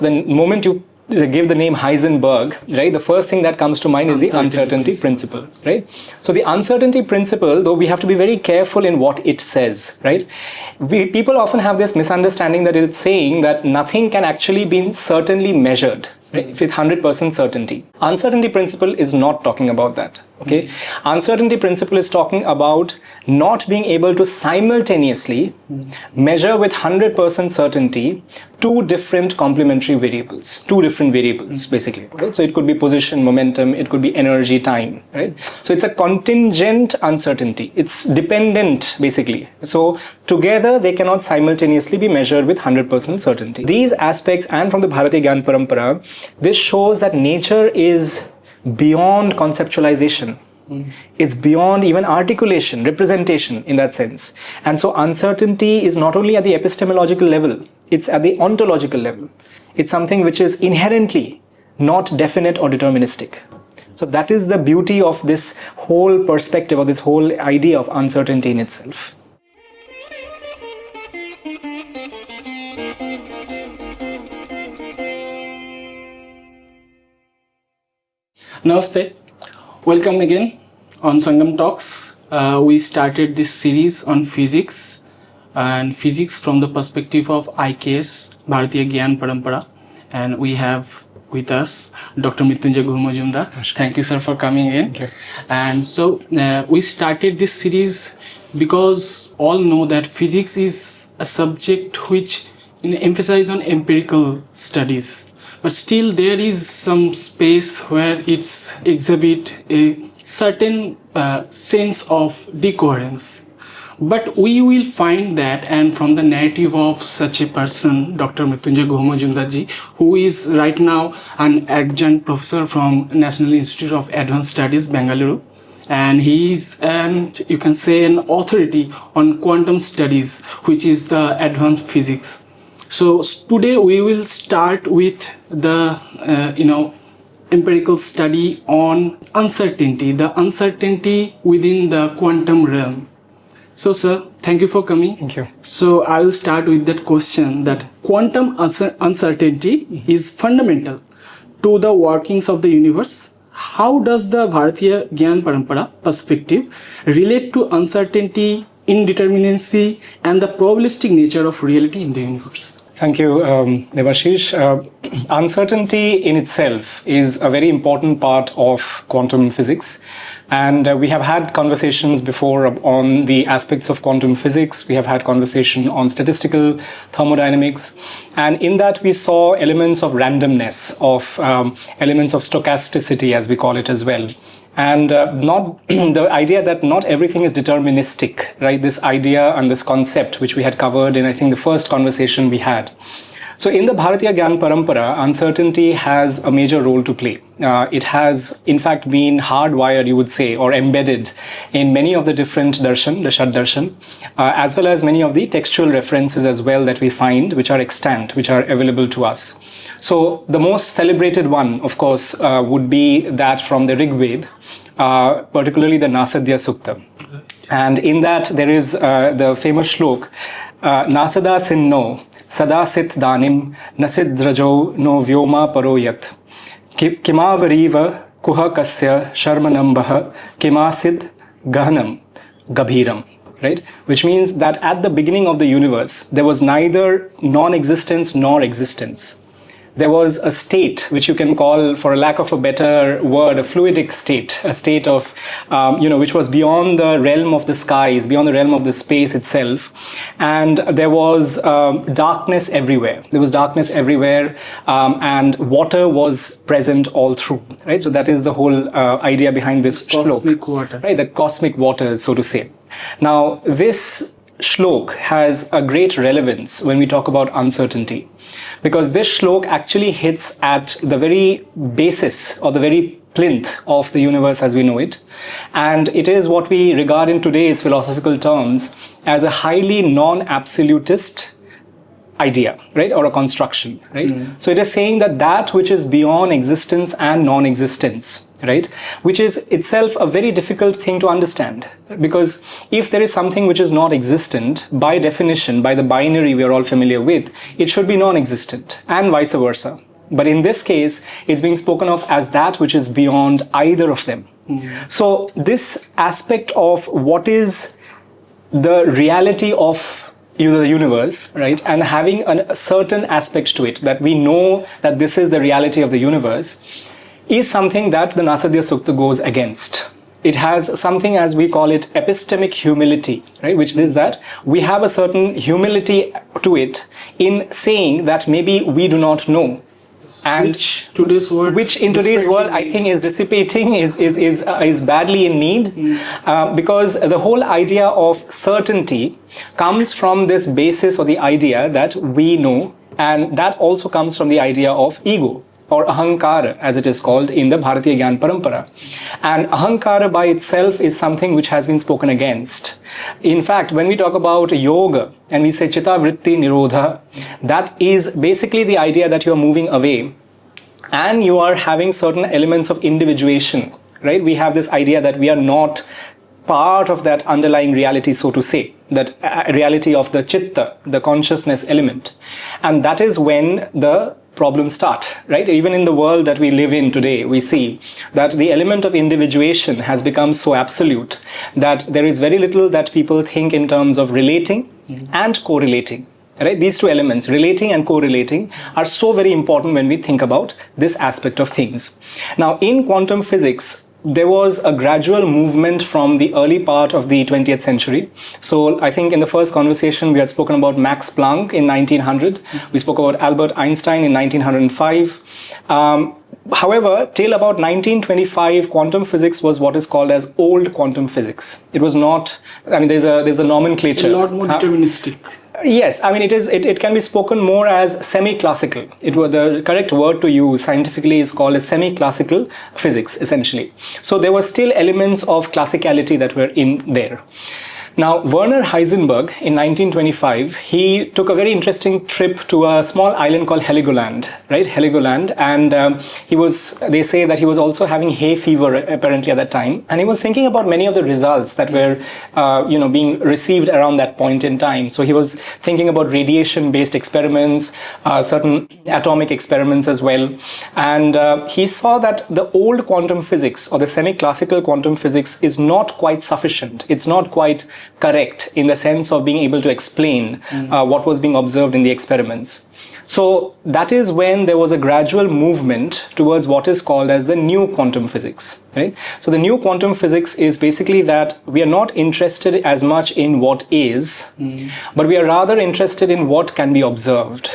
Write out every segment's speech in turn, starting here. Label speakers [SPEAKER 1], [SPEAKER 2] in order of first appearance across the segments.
[SPEAKER 1] The moment you give the name Heisenberg, right, the first thing that comes to mind is the uncertainty principle, right? So the uncertainty principle, though we have to be very careful in what it says, right? People often have this misunderstanding that it's saying that nothing can actually be certainly measured, right, with 100% certainty. Uncertainty principle is not talking about that, okay? Uncertainty principle is talking about not being able to simultaneously measure with 100% certainty two different complementary variables, basically, right? So it could be position, momentum, it could be energy, time, right? So it's a contingent uncertainty. It's dependent, basically. So together they cannot simultaneously be measured with 100% certainty. These aspects, and from the Bharatiya Gyan Parampara, this shows that nature is beyond conceptualization. It's beyond even articulation, representation in that sense. And so uncertainty is not only at the epistemological level, it's at the ontological level. It's something which is inherently not definite or deterministic. So that is the beauty of this whole perspective, or this whole idea of uncertainty in itself.
[SPEAKER 2] Namaste. Welcome again on Sangam Talks. We started this series on physics, and physics from the perspective of IKS, Bharatiya Gyan Parampara. And we have with us Dr. Mrityunjay Guha Majumdar. Thank you, sir, for coming in.
[SPEAKER 1] Okay.
[SPEAKER 2] And so we started this series because all know that physics is a subject which emphasizes on empirical studies. But still there is some space where it's exhibit a certain sense of decoherence. But we will find that, and from the narrative of such a person, Dr. Mrityunjay Guha Majumdar ji, who is right now an adjunct professor from National Institute of Advanced Studies, Bengaluru, and he is you can say an authority on quantum studies, which is the advanced physics. So today we will start with the empirical study on uncertainty, the uncertainty within the quantum realm. So sir, thank you for coming.
[SPEAKER 1] Thank you.
[SPEAKER 2] So I will start with that question, that quantum uncertainty is fundamental to the workings of the universe. How does the Bharatiya Gyan Parampara perspective relate to uncertainty, indeterminacy, and the probabilistic nature of reality in the universe?
[SPEAKER 1] Thank you, Debasis. Uncertainty in itself is a very important part of quantum physics. And we have had conversations before on the aspects of quantum physics. We have had conversation on statistical thermodynamics. And in that we saw elements of randomness, of elements of stochasticity, as we call it as well. And not the idea that not everything is deterministic, right? This idea and this concept, which we had covered in, I think, the first conversation we had. So in the Bharatiya Gyan Parampara, uncertainty has a major role to play. It has, in fact, been hardwired, you would say, or embedded in many of the different darshan, the Shad darshan, as well as many of the textual references as well that we find, which are extant, which are available to us. So the most celebrated one, of course, would be that from the Rig Veda, particularly the Nasadya Sukta. And in that there is the famous shlok, Nasada Sinno, Sadasit Danim, Nasidrajo no Vyoma Paroyat, Kimavariva Kuha Kasya Sharmanambaha, Kimasid Gahanam Gabhiram. Right? Which means that at the beginning of the universe, there was neither non-existence nor existence. There was a state, which you can call, for a lack of a better word, a fluidic state, a state of, which was beyond the realm of the skies, beyond the realm of the space itself. And there was darkness everywhere. There was darkness everywhere, and water was present all through, right? So that is the whole idea behind this
[SPEAKER 2] cosmic water.
[SPEAKER 1] Right? The cosmic water, so to say. Now, this shlok has a great relevance when we talk about uncertainty, because this shlok actually hits at the very basis or the very plinth of the universe as we know it, and it is what we regard in today's philosophical terms as a highly non-absolutist idea, right, or a construction, right? So it is saying that that which is beyond existence and non-existence, right, which is itself a very difficult thing to understand, because if there is something which is not existent, by definition, by the binary we are all familiar with, it should be non-existent, and vice versa. But in this case, it's being spoken of as that which is beyond either of them. So this aspect of what is the reality of the universe, right, and having a certain aspect to it, that we know that this is the reality of the universe, is something that the Nasadya Sukta goes against. It has something, as we call it, epistemic humility, right, which is that we have a certain humility to it in saying that maybe we do not know. And
[SPEAKER 2] which in today's world
[SPEAKER 1] I think is dissipating, is badly in need, because the whole idea of certainty comes from this basis or the idea that we know, and that also comes from the idea of ego, or ahankara, as it is called in the Bharatiya Gyan Parampara. And ahankara by itself is something which has been spoken against. In fact, when we talk about yoga and we say chitta vritti nirodha, that is basically the idea that you are moving away and you are having certain elements of individuation, right? We have this idea that we are not part of that underlying reality, so to say, that reality of the chitta, the consciousness element. And that is when the problems start, right? Even in the world that we live in today, we see that the element of individuation has become so absolute that there is very little that people think in terms of relating and correlating. Right? These two elements, relating and correlating, are so very important when we think about this aspect of things. Now, in quantum physics, there was a gradual movement from the early part of the 20th century. So I think in the first conversation we had spoken about Max Planck in 1900. We spoke about Albert Einstein in 1905. However, till about 1925, quantum physics was what is called as old quantum physics. It was not, I mean, there's a nomenclature.
[SPEAKER 2] A lot more deterministic.
[SPEAKER 1] Yes, I mean, it can be spoken more as semi-classical. The correct word to use scientifically is called as semi-classical physics, essentially. So there were still elements of classicality that were in there. Now, Werner Heisenberg in 1925, he took a very interesting trip to a small island called Heligoland, right? Heligoland, and they say that he was also having hay fever apparently at that time, and he was thinking about many of the results that were, being received around that point in time. So he was thinking about radiation-based experiments, certain atomic experiments as well, and he saw that the old quantum physics or the semi-classical quantum physics is not quite sufficient. It's not quite correct in the sense of being able to explain what was being observed in the experiments. So that is when there was a gradual movement towards what is called as the new quantum physics, right? So the new quantum physics is basically that we are not interested as much in what is, but we are rather interested in what can be observed.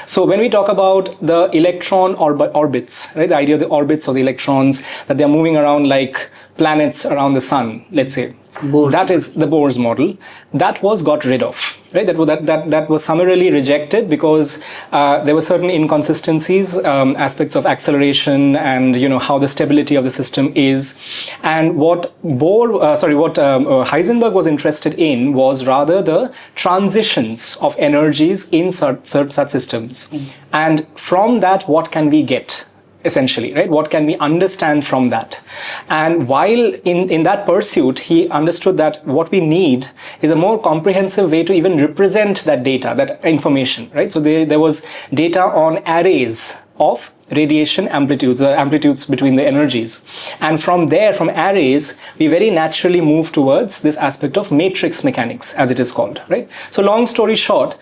[SPEAKER 1] So when we talk about the electron orbits, right, the idea of the orbits of the electrons, that they are moving around like planets around the sun, let's say, that is the Bohr's model. That was got rid of, right? That was summarily rejected because there were certain inconsistencies, aspects of acceleration, and how the stability of the system is. And what Heisenberg was interested in was rather the transitions of energies in such systems, and from that, what can we get? Essentially, right? What can we understand from that? And while in that pursuit, he understood that what we need is a more comprehensive way to even represent that data, that information, right? So there was data on arrays of radiation amplitudes, the amplitudes between the energies. And from there, from arrays, we very naturally move towards this aspect of matrix mechanics, as it is called, right? So long story short,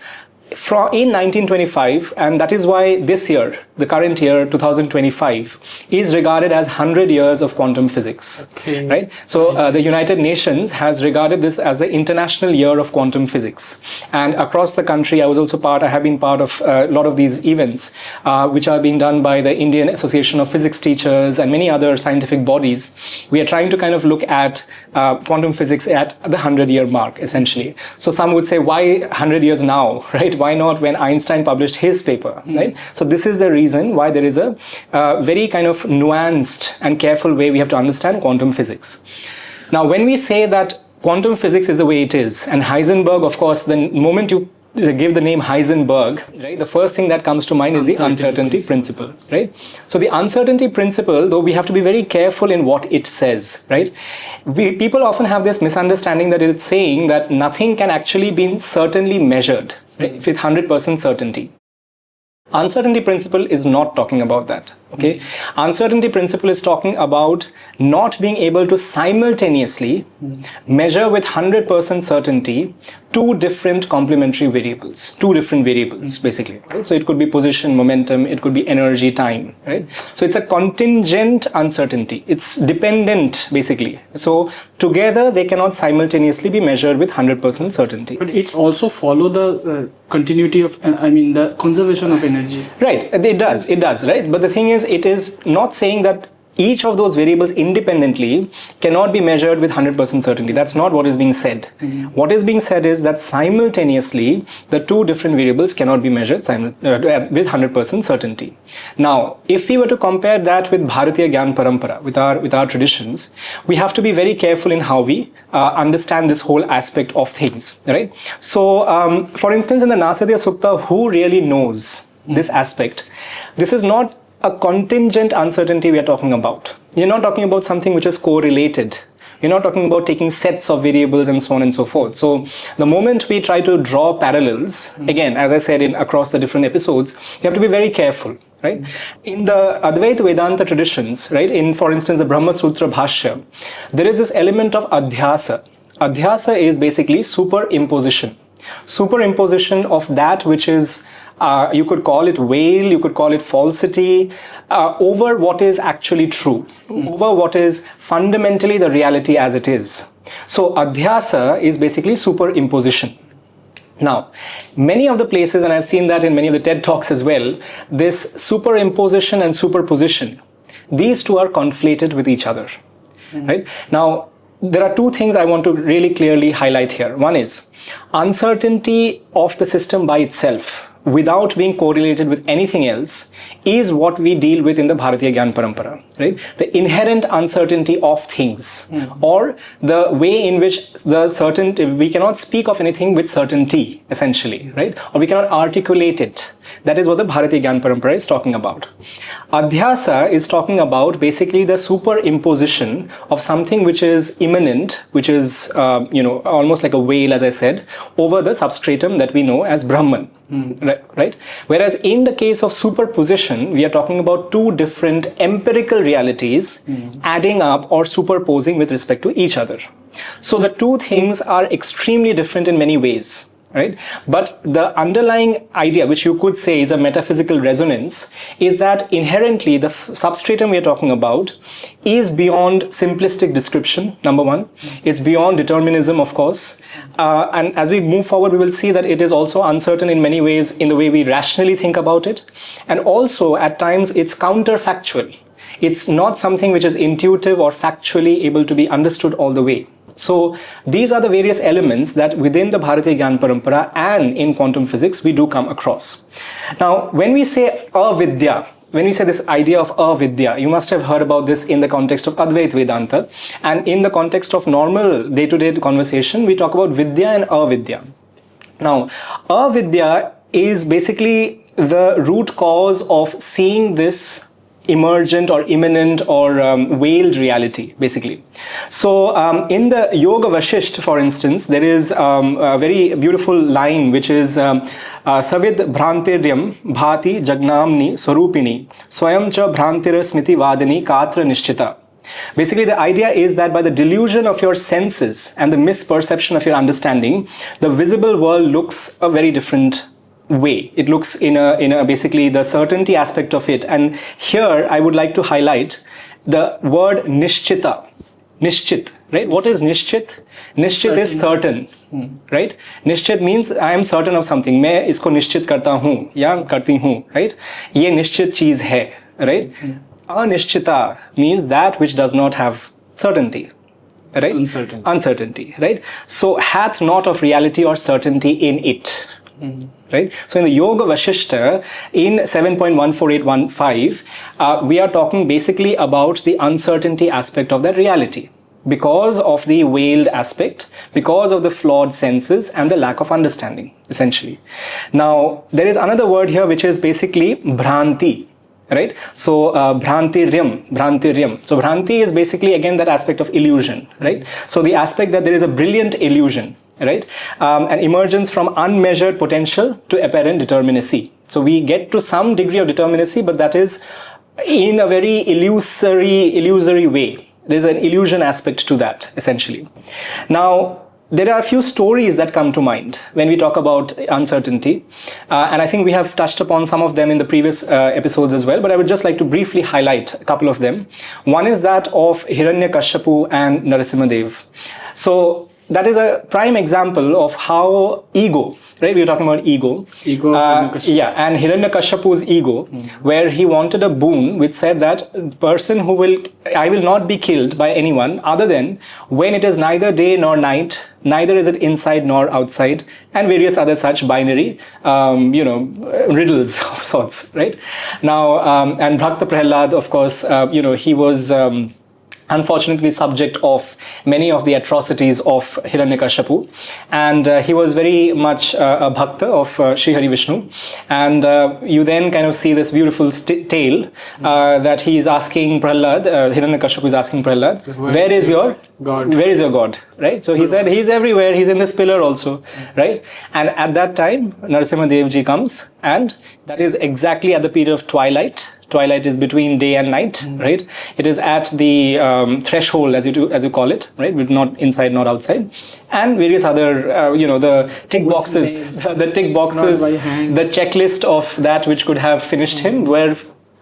[SPEAKER 1] in 1925, and that is why this year, the current year, 2025, is regarded as 100 years of quantum physics, right? So the United Nations has regarded this as the International Year of Quantum Physics. And across the country, I have been part of a lot of these events, which are being done by the Indian Association of Physics Teachers and many other scientific bodies. We are trying to kind of look at quantum physics at the 100-year mark, essentially. So some would say, why 100 years now, right? Why not when Einstein published his paper, right? So this is the reason why there is a very kind of nuanced and careful way we have to understand quantum physics. Now, when we say that quantum physics is the way it is, and Heisenberg, of course, the moment you give the name Heisenberg, right, the first thing that comes to mind is the uncertainty principle, right? So the uncertainty principle, though we have to be very careful in what it says, right? People often have this misunderstanding that it's saying that nothing can actually be certainly measured, right, with 100% certainty. Uncertainty principle is not talking about that, okay? Uncertainty principle is talking about not being able to simultaneously measure with 100% certainty two different complementary variables, basically, right? So it could be position, momentum, it could be energy, time, right? So it's a contingent uncertainty. It's dependent, basically. So together they cannot simultaneously be measured with 100% certainty.
[SPEAKER 2] But it also follow the continuity of, the conservation of energy.
[SPEAKER 1] Right, it does, right? But the thing is, it is not saying that each of those variables independently cannot be measured with 100% certainty. That's not what is being said. What is being said is that simultaneously, the two different variables cannot be measured with 100% certainty. Now, if we were to compare that with Bharatiya Gyan Parampara, with our traditions, we have to be very careful in how we understand this whole aspect of things, right? So, for instance, in the Nasadya Sukta, who really knows this aspect? This is not a contingent uncertainty we are talking about. You're not talking about something which is correlated. You're not talking about taking sets of variables and so on and so forth. So the moment we try to draw parallels, again, as I said across the different episodes, you have to be very careful, right? In the Advaita Vedānta traditions, right, for instance, the Brahma Sutra Bhashya, there is this element of adhyasa. Adhyasa is basically superimposition. Superimposition of that which is you could call it veil, you could call it falsity, over what is actually true, over what is fundamentally the reality as it is. So adhyasa is basically superimposition. Now, many of the places, and I've seen that in many of the TED Talks as well, this superimposition and superposition, these two are conflated with each other, right? Now, there are two things I want to really clearly highlight here. One is uncertainty of the system by itself, without being correlated with anything else, is what we deal with in the Bharatiya Gyan Parampara, right? The inherent uncertainty of things, or the way in which we cannot speak of anything with certainty, essentially, right? Or we cannot articulate it. That is what the Bharatiya Gyan Parampara is talking about. Adhyasa is talking about basically the superimposition of something which is immanent, which is, almost like a veil, as I said, over the substratum that we know as Brahman. Right? Whereas in the case of superposition, we are talking about two different empirical realities adding up or superposing with respect to each other. So the two things are extremely different in many ways, right? But the underlying idea, which you could say is a metaphysical resonance, is that inherently the substratum we are talking about is beyond simplistic description, number one. It's beyond determinism, of course. And as we move forward, we will see that it is also uncertain in many ways in the way we rationally think about it. And also, at times, it's counterfactual. It's not something which is intuitive or factually able to be understood all the way. So these are the various elements that within the Bharatiya Gyan Parampara and in quantum physics we do come across. Now, when we say avidya, when we say this idea of avidya, you must have heard about this in the context of Advaita Vedānta, and in the context of normal day-to-day conversation, we talk about vidya and avidya. Now, avidya is basically the root cause of seeing this emergent or immanent or veiled reality, basically. So in the Yoga Vashishtha, for instance, there is a very beautiful line which is Savid Bhrantiryam Bhati Jagnamni Swarupini Swayam Cha Bhrantira Smiti Vadani Katra Nishchita. Basically, the idea is that by the delusion of your senses and the misperception of your understanding, the visible world looks a very different way. It looks in a basically the certainty aspect of it. And here I would like to highlight the word nishchita. Nishchit, right? What is nishchit? Nishchit is certain, right? Nishchit means I am certain of something. मैं इसको निश्चित करता हूँ या करती हूँ, right? ये निश्चित चीज है, right? Anishchita means that which does not have certainty. Right? Uncertainty, right? So hath not of reality or certainty in it. Right? So in the Yoga Vashishtha, in 7.14815, we are talking basically about the uncertainty aspect of that reality. because of the veiled aspect, because of the flawed senses and the lack of understanding, essentially. Now, there is another word here which is basically bhranti, right? So, bhrantiryam. So, bhranti is basically again that aspect of illusion, right? So, the aspect that there is a brilliant illusion, right? An emergence from unmeasured potential to apparent determinacy. So, we get to some degree of determinacy, but that is in a very illusory way. There's an illusion aspect to that, essentially. Now, there are a few stories that come to mind when we talk about uncertainty. And I think we have touched upon some of them in the previous episodes as well, but I would just like to briefly highlight a couple of them. One is that of Hiranyakashipu and Narasimhadev. So, that is a prime example of how ego, right? We were talking about ego. Yeah, and Hiranyakashipu's ego, where he wanted a boon which said that person I will not be killed by anyone other than when it is neither day nor night, neither is it inside nor outside, and various other such binary, riddles of sorts, right? Now, and Bhakta Prahlad, of course, he was unfortunately subject of many of the atrocities of Hiranyakashipu, and he was very much a bhakta of Sri Hari Vishnu, and you then kind of see this beautiful tale that he is asking Prahlad, Hiranyakashipu is asking Prahlad, where is your God? Where is your God? Right? So he said, he's everywhere, he's in this pillar also, right? And at that time, Narasimha Devji comes, and that is exactly at the period of twilight. Twilight is between day and night, right? It is at the threshold, as you call it, right? With not inside, not outside, and various other, the tick boxes, the checklist of that which could have finished him were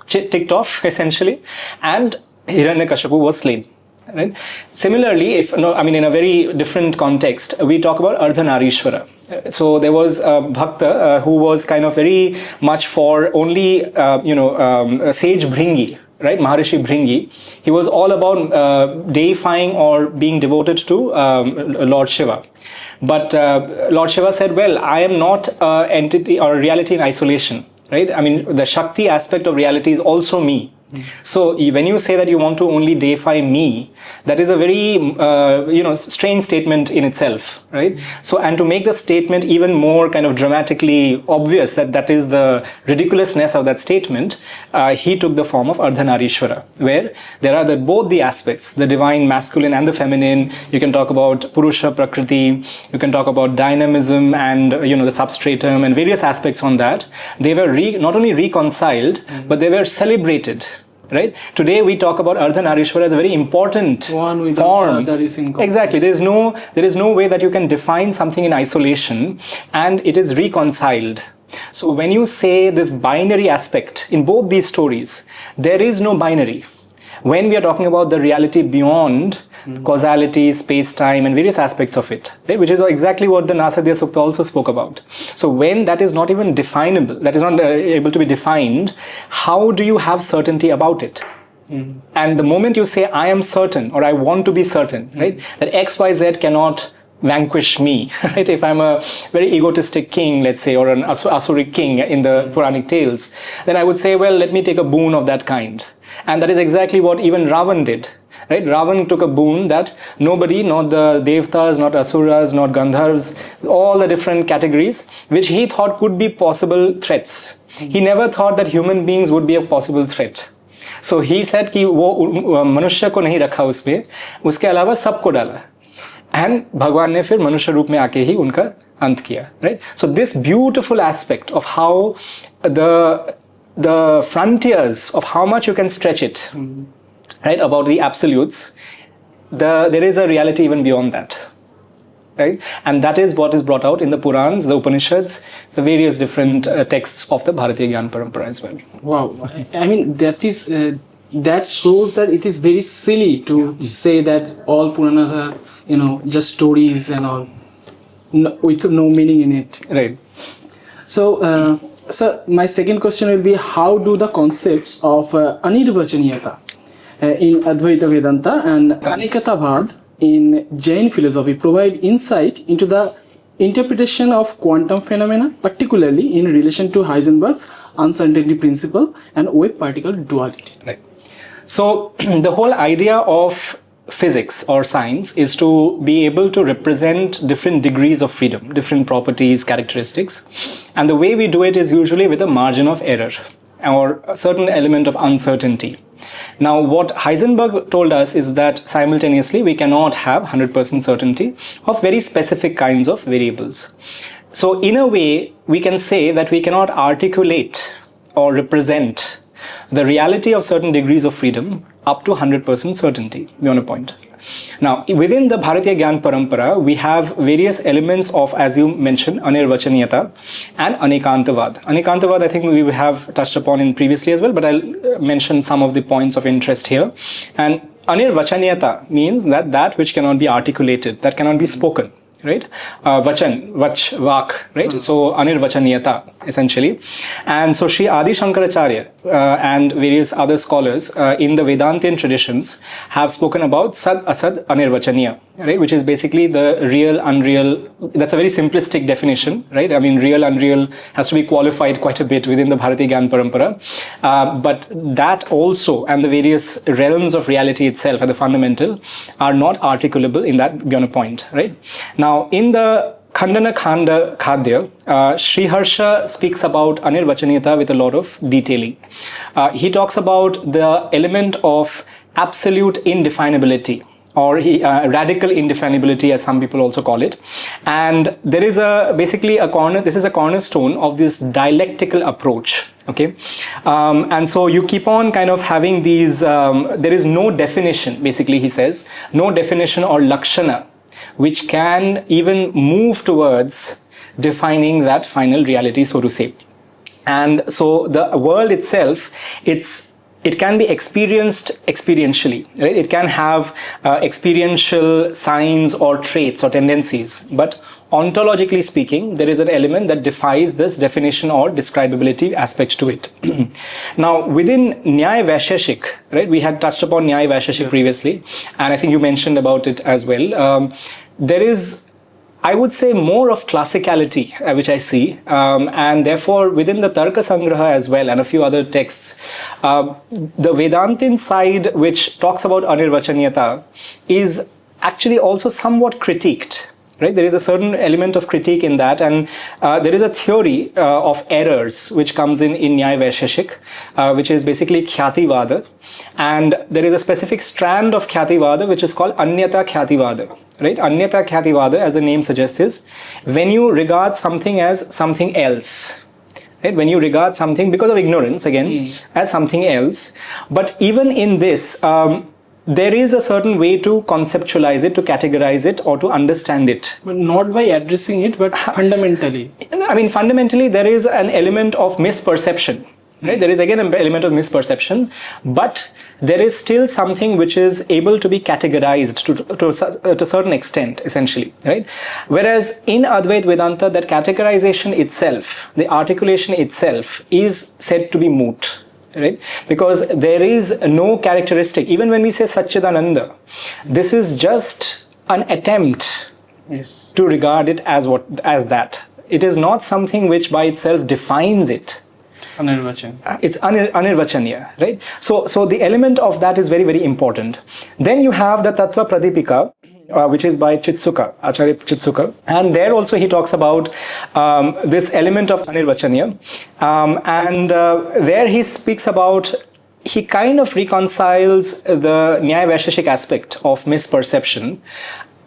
[SPEAKER 1] ticked off essentially, and Hiranyakashipu was slain. Right? Similarly, in a very different context, we talk about Ardhanarishvara. So there was a bhakta who was kind of very much for only, sage Bhringi, right? Maharishi Bhringi. He was all about deifying or being devoted to Lord Shiva. But Lord Shiva said, well, I am not an entity or reality in isolation, right? I mean, the Shakti aspect of reality is also me. So when you say that you want to only deify me, that is a very strange statement in itself, right? So, and to make the statement even more kind of dramatically obvious that is the ridiculousness of that statement, he took the form of Ardhanarishvara, where there are both the aspects, the divine masculine and the feminine. You can talk about Purusha Prakriti, you can talk about dynamism and the substratum and various aspects on that. They were not only reconciled, but they were celebrated. Right? Today we talk about Ardhanarishvara as a very important
[SPEAKER 2] form.
[SPEAKER 1] Exactly. There is no way that you can define something in isolation and it is reconciled. So when you say this binary aspect in both these stories, there is no binary. When we are talking about the reality beyond causality, space-time and various aspects of it, right? Which is exactly what the Nasadya Sukta also spoke about. So when that is not even definable, that is not able to be defined, how do you have certainty about it? And the moment you say, I am certain or I want to be certain, right? That X, Y, Z cannot vanquish me, right? If I'm a very egotistic king, let's say, or an Asuric king in the Puranic tales, then I would say, well, let me take a boon of that kind. And that is exactly what even Ravan did, right? Ravan took a boon that nobody, not the Devatas, not Asuras, not Gandharvas, all the different categories, which he thought could be possible threats. He never thought that human beings would be a possible threat. So he said कि वो मनुष्य को नहीं रखा उसमें, उसके अलावा सबको डाला. And भगवान ने फिर मनुष्य रूप में आके ही उनका अंत किया, right? So this beautiful aspect of how the frontiers of how much you can stretch it, right, about the absolutes, there is a reality even beyond that, right? And that is what is brought out in the Purans, the Upanishads, the various different texts of the Bharatiya Gyan Parampara as well.
[SPEAKER 2] Wow, I mean that shows that it is very silly to say that all Puranas are just stories and all, with no meaning in it.
[SPEAKER 1] Right.
[SPEAKER 2] So, sir, my second question will be, how do the concepts of anirvachaniyatā in Advaita Vedānta and Anikatavad in Jain philosophy provide insight into the interpretation of quantum phenomena, particularly in relation to Heisenberg's uncertainty principle and wave particle duality?
[SPEAKER 1] Right. So the whole idea of physics or science is to be able to represent different degrees of freedom, different properties, characteristics. And the way we do it is usually with a margin of error or a certain element of uncertainty. Now, what Heisenberg told us is that simultaneously we cannot have 100% certainty of very specific kinds of variables. So in a way, we can say that we cannot articulate or represent the reality of certain degrees of freedom up to 100% certainty, beyond a point. Now, within the Bharatiya Gyan Parampara, we have various elements of, as you mentioned, anirvachaniyatā and anekantavad. Anekantavad, I think we have touched upon in previously as well, but I'll mention some of the points of interest here. And anirvachaniyatā means that which cannot be articulated, that cannot be spoken. Right? Vachan, vak, right? So, anirvachaniyatā, essentially. And so, Sri Adi Shankaracharya and various other scholars in the Vedantian traditions have spoken about sat-asat-anirvachaniya, right? Which is basically the real, unreal. That's a very simplistic definition, right? I mean, real, unreal has to be qualified quite a bit within the Bharatiya Gyan Parampara. But that also, and the various realms of reality itself at the fundamental, are not articulable in that beyond a point, right? Now, in the Khandana Khanda Khadya, Sri Harsha speaks about anirvachaniyatā with a lot of detailing. He talks about the element of absolute indefinability, or radical indefinability, as some people also call it. And there is this is a cornerstone of this dialectical approach. Okay, and so you keep on kind of having these, there is no definition, basically he says, no definition or lakshana which can even move towards defining that final reality, so to say. And so the world itself, it can be experienced experientially, right? It can have experiential signs or traits or tendencies, but ontologically speaking, there is an element that defies this definition or describability aspect to it. Now, within Nyaya Vaisheshik, right, we had touched upon Nyaya Vaisheshik previously, and I think you mentioned about it as well. There is, I would say, more of classicality, which I see, and therefore within the Tarka Sangraha as well, and a few other texts, the Vedantin side, which talks about anirvachaniyatā, is actually also somewhat critiqued. Right? There is a certain element of critique in that, and there is a theory of errors which comes in Nyaya Vaisheshik, which is basically Khyativada, and there is a specific strand of Khyativada which is called Anyata Khyativada. Right? Anyata Khyativada, as the name suggests, is when you regard something as something else. Right? When you regard something, because of ignorance again, as something else. But even in this, there is a certain way to conceptualize it, to categorize it, or to understand it.
[SPEAKER 2] But not by addressing it, but fundamentally.
[SPEAKER 1] I mean, fundamentally, there is an element of misperception. Right? There is again an element of misperception, but there is still something which is able to be categorized to a certain extent, essentially. Right? Whereas in Advaita Vedānta, that categorization itself, the articulation itself, is said to be moot. Right? Because there is no characteristic. Even when we say Satchidananda, this is just an attempt to regard it as that. It is not something which by itself defines it. It's anirvachaniya, right? So the element of that is very, very important. Then you have the Tattva Pradipika, which is by Chitsuka, Acharya Chitsuka. And there also he talks about this element of anirvachaniya. And there he speaks about, he kind of reconciles the Nyaya Vaisheshik aspect of misperception,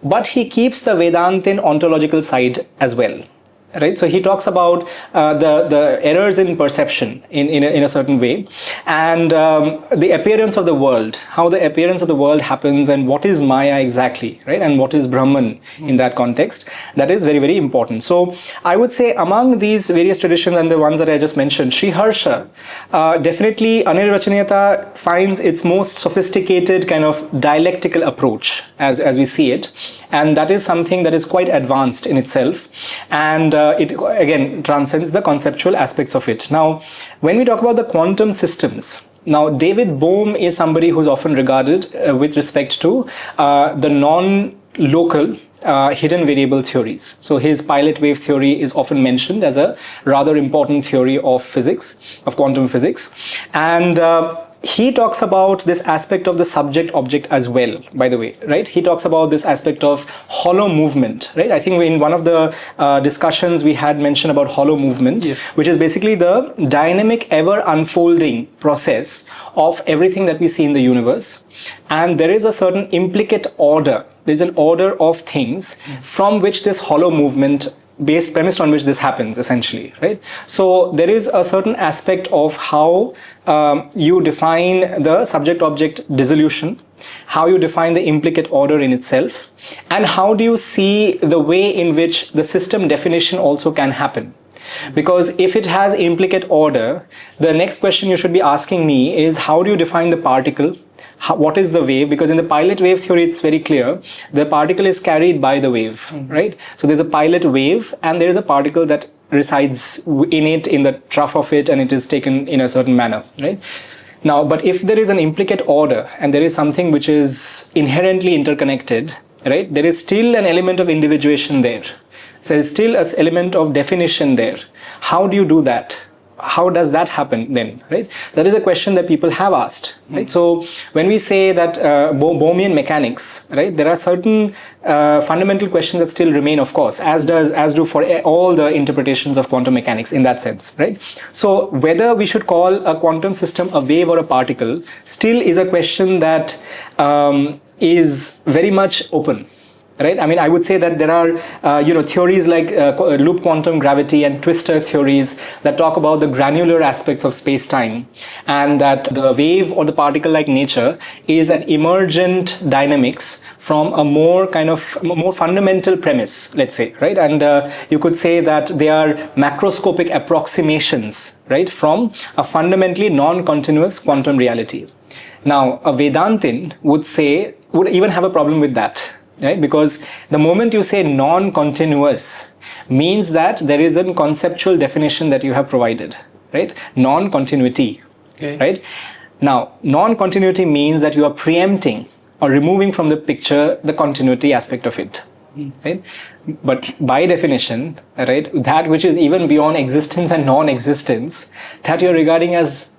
[SPEAKER 1] but he keeps the Vedantin ontological side as well. Right, so he talks about the errors in perception in a certain way, and the appearance of the world, how the appearance of the world happens, and what is Maya exactly, right, and what is Brahman in that context. That is very, very important. So I would say among these various traditions and the ones that I just mentioned, Sri Harsha definitely anirvachaniyatā finds its most sophisticated kind of dialectical approach as we see it, and that is something that is quite advanced in itself, and it again transcends the conceptual aspects of it. Now, when we talk about the quantum systems, now David Bohm is somebody who's often regarded with respect to the non-local hidden variable theories. So his pilot wave theory is often mentioned as a rather important theory of physics, of quantum physics, and he talks about this aspect of the subject object as well, by the way, right? He talks about this aspect of hollow movement, right? I think in one of the discussions we had mentioned about hollow movement,
[SPEAKER 2] yes,
[SPEAKER 1] which is basically the dynamic ever unfolding process of everything that we see in the universe. And there is a certain implicate order. There's an order of things from which this hollow movement premised on which this happens, essentially, right? So there is a certain aspect of how you define the subject-object dissolution, how you define the implicate order in itself, and how do you see the way in which the system definition also can happen. Because if it has implicate order, the next question you should be asking me is, how do you define the particle? What is the wave? Because in the pilot wave theory, it's very clear. The particle is carried by the wave, right? So there's a pilot wave and there is a particle that resides in it, in the trough of it, and it is taken in a certain manner, right? Now, but if there is an implicate order and there is something which is inherently interconnected, right? There is still an element of individuation there. So there is still an element of definition there. How do you do that? How does that happen then, right? That is a question that people have asked, right? So when we say that Bohmian mechanics, right, there are certain fundamental questions that still remain, of course, as do for all the interpretations of quantum mechanics in that sense, right? So whether we should call a quantum system a wave or a particle still is a question that is very much open. Right? I mean, I would say that there are, theories like loop quantum gravity and twistor theories that talk about the granular aspects of space-time, and that the wave or the particle-like nature is an emergent dynamics from a more fundamental premise, let's say, right? And you could say that they are macroscopic approximations, right, from a fundamentally non-continuous quantum reality. Now, a Vedantin would even have a problem with that. Right? Because the moment you say non-continuous means that there is a conceptual definition that you have provided, right? Non-continuity, okay. Right? Now, non-continuity means that you are preempting or removing from the picture the continuity aspect of it, right? But by definition, right, that which is even beyond existence and non-existence, that you're regarding as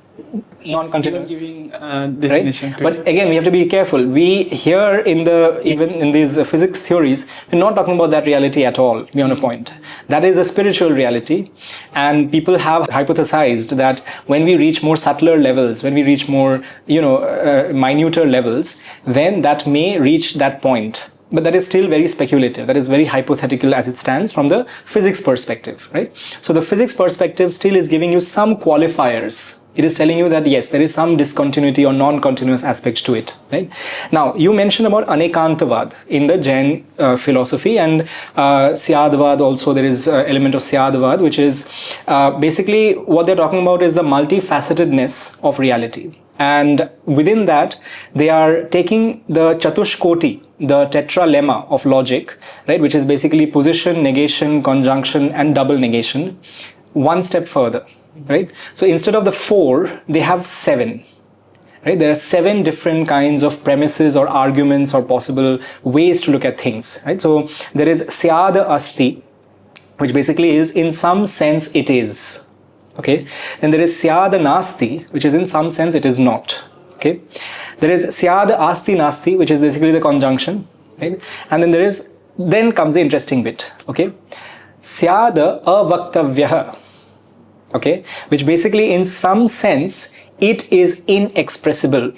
[SPEAKER 1] non-continuous,
[SPEAKER 2] giving definition,
[SPEAKER 1] right? But again, we have to be careful. We here even in these physics theories, we're not talking about that reality at all, beyond a point. That is a spiritual reality, and people have hypothesized that when we reach more subtler levels, when we reach more, minuter levels, then that may reach that point. But that is still very speculative. That is very hypothetical as it stands from the physics perspective, right? So the physics perspective still is giving you some qualifiers. It is telling you that yes, there is some discontinuity or non-continuous aspects to it, right? Now, you mentioned about anekantavad in the Jain philosophy, and Syadvad also. There is an element of Syadvad, which is basically what they're talking about is the multifacetedness of reality. And within that, they are taking the Chatushkoti, the tetralemma of logic, right, which is basically position, negation, conjunction, and double negation, one step further. Right? So instead of the 4, they have 7. Right? There are 7 different kinds of premises or arguments or possible ways to look at things. Right? So there is Syada Asti, which basically is in some sense it is. Okay? Then there is Syada Nasti, which is in some sense it is not. Okay? There is Syada Asti Nasti, which is basically the conjunction. Right? And then comes the interesting bit. Okay? Syada Avaktavyaha. Okay, which basically in some sense it is inexpressible.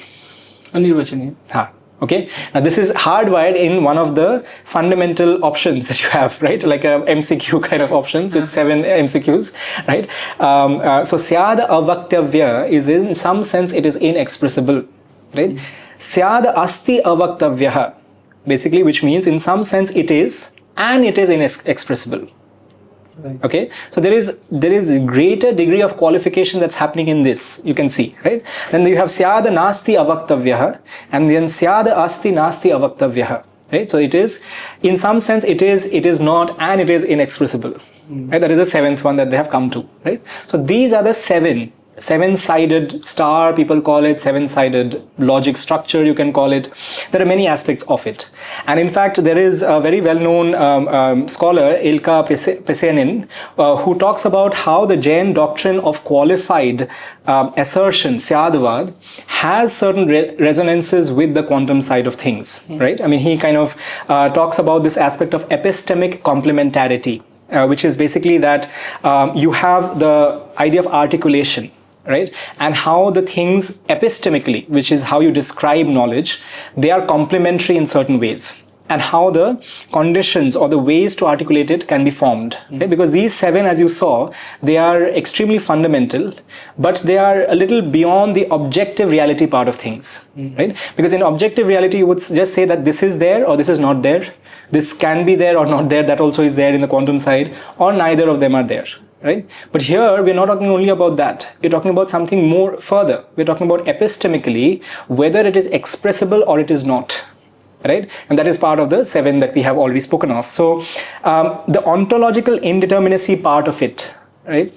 [SPEAKER 2] Anirvachaniya.
[SPEAKER 1] Okay, now this is hardwired in one of the fundamental options that you have, right? Like a MCQ kind of options with 7 MCQs, right? So Syada Avaktavya is in some sense it is inexpressible, right? Syada Asti Avaktavyaha, basically, which means in some sense it is, and it is inexpressible. Right. Okay, so there is a greater degree of qualification that's happening in this. You can see, right? Then you have Syada Nasti Avaktavyaha, and then Syada Asti Nasti Avaktavyaha. Right? So it is, in some sense, it is not, and it is inexpressible. Right? That is the 7th one that they have come to. Right? So these are the 7-sided star, people call it, 7-sided logic structure, you can call it. There are many aspects of it. And in fact, there is a very well-known scholar, Ilka Pesenin, who talks about how the Jain doctrine of qualified assertion, Syadvad, has certain resonances with the quantum side of things, right? I mean, he kind of talks about this aspect of epistemic complementarity, which is basically that you have the idea of articulation, right? And how the things epistemically, which is how you describe knowledge, they are complementary in certain ways, and how the conditions or the ways to articulate it can be formed. Right? Because these 7, as you saw, they are extremely fundamental, but they are a little beyond the objective reality part of things, right? Because in objective reality, you would just say that this is there or this is not there. This can be there or not there. That also is there in the quantum side, or neither of them are there. Right? But here we're not talking only about that. We're talking about something more further. We're talking about epistemically whether it is expressible or it is not. Right? And that is part of the 7 that we have already spoken of. So the ontological indeterminacy part of it, right?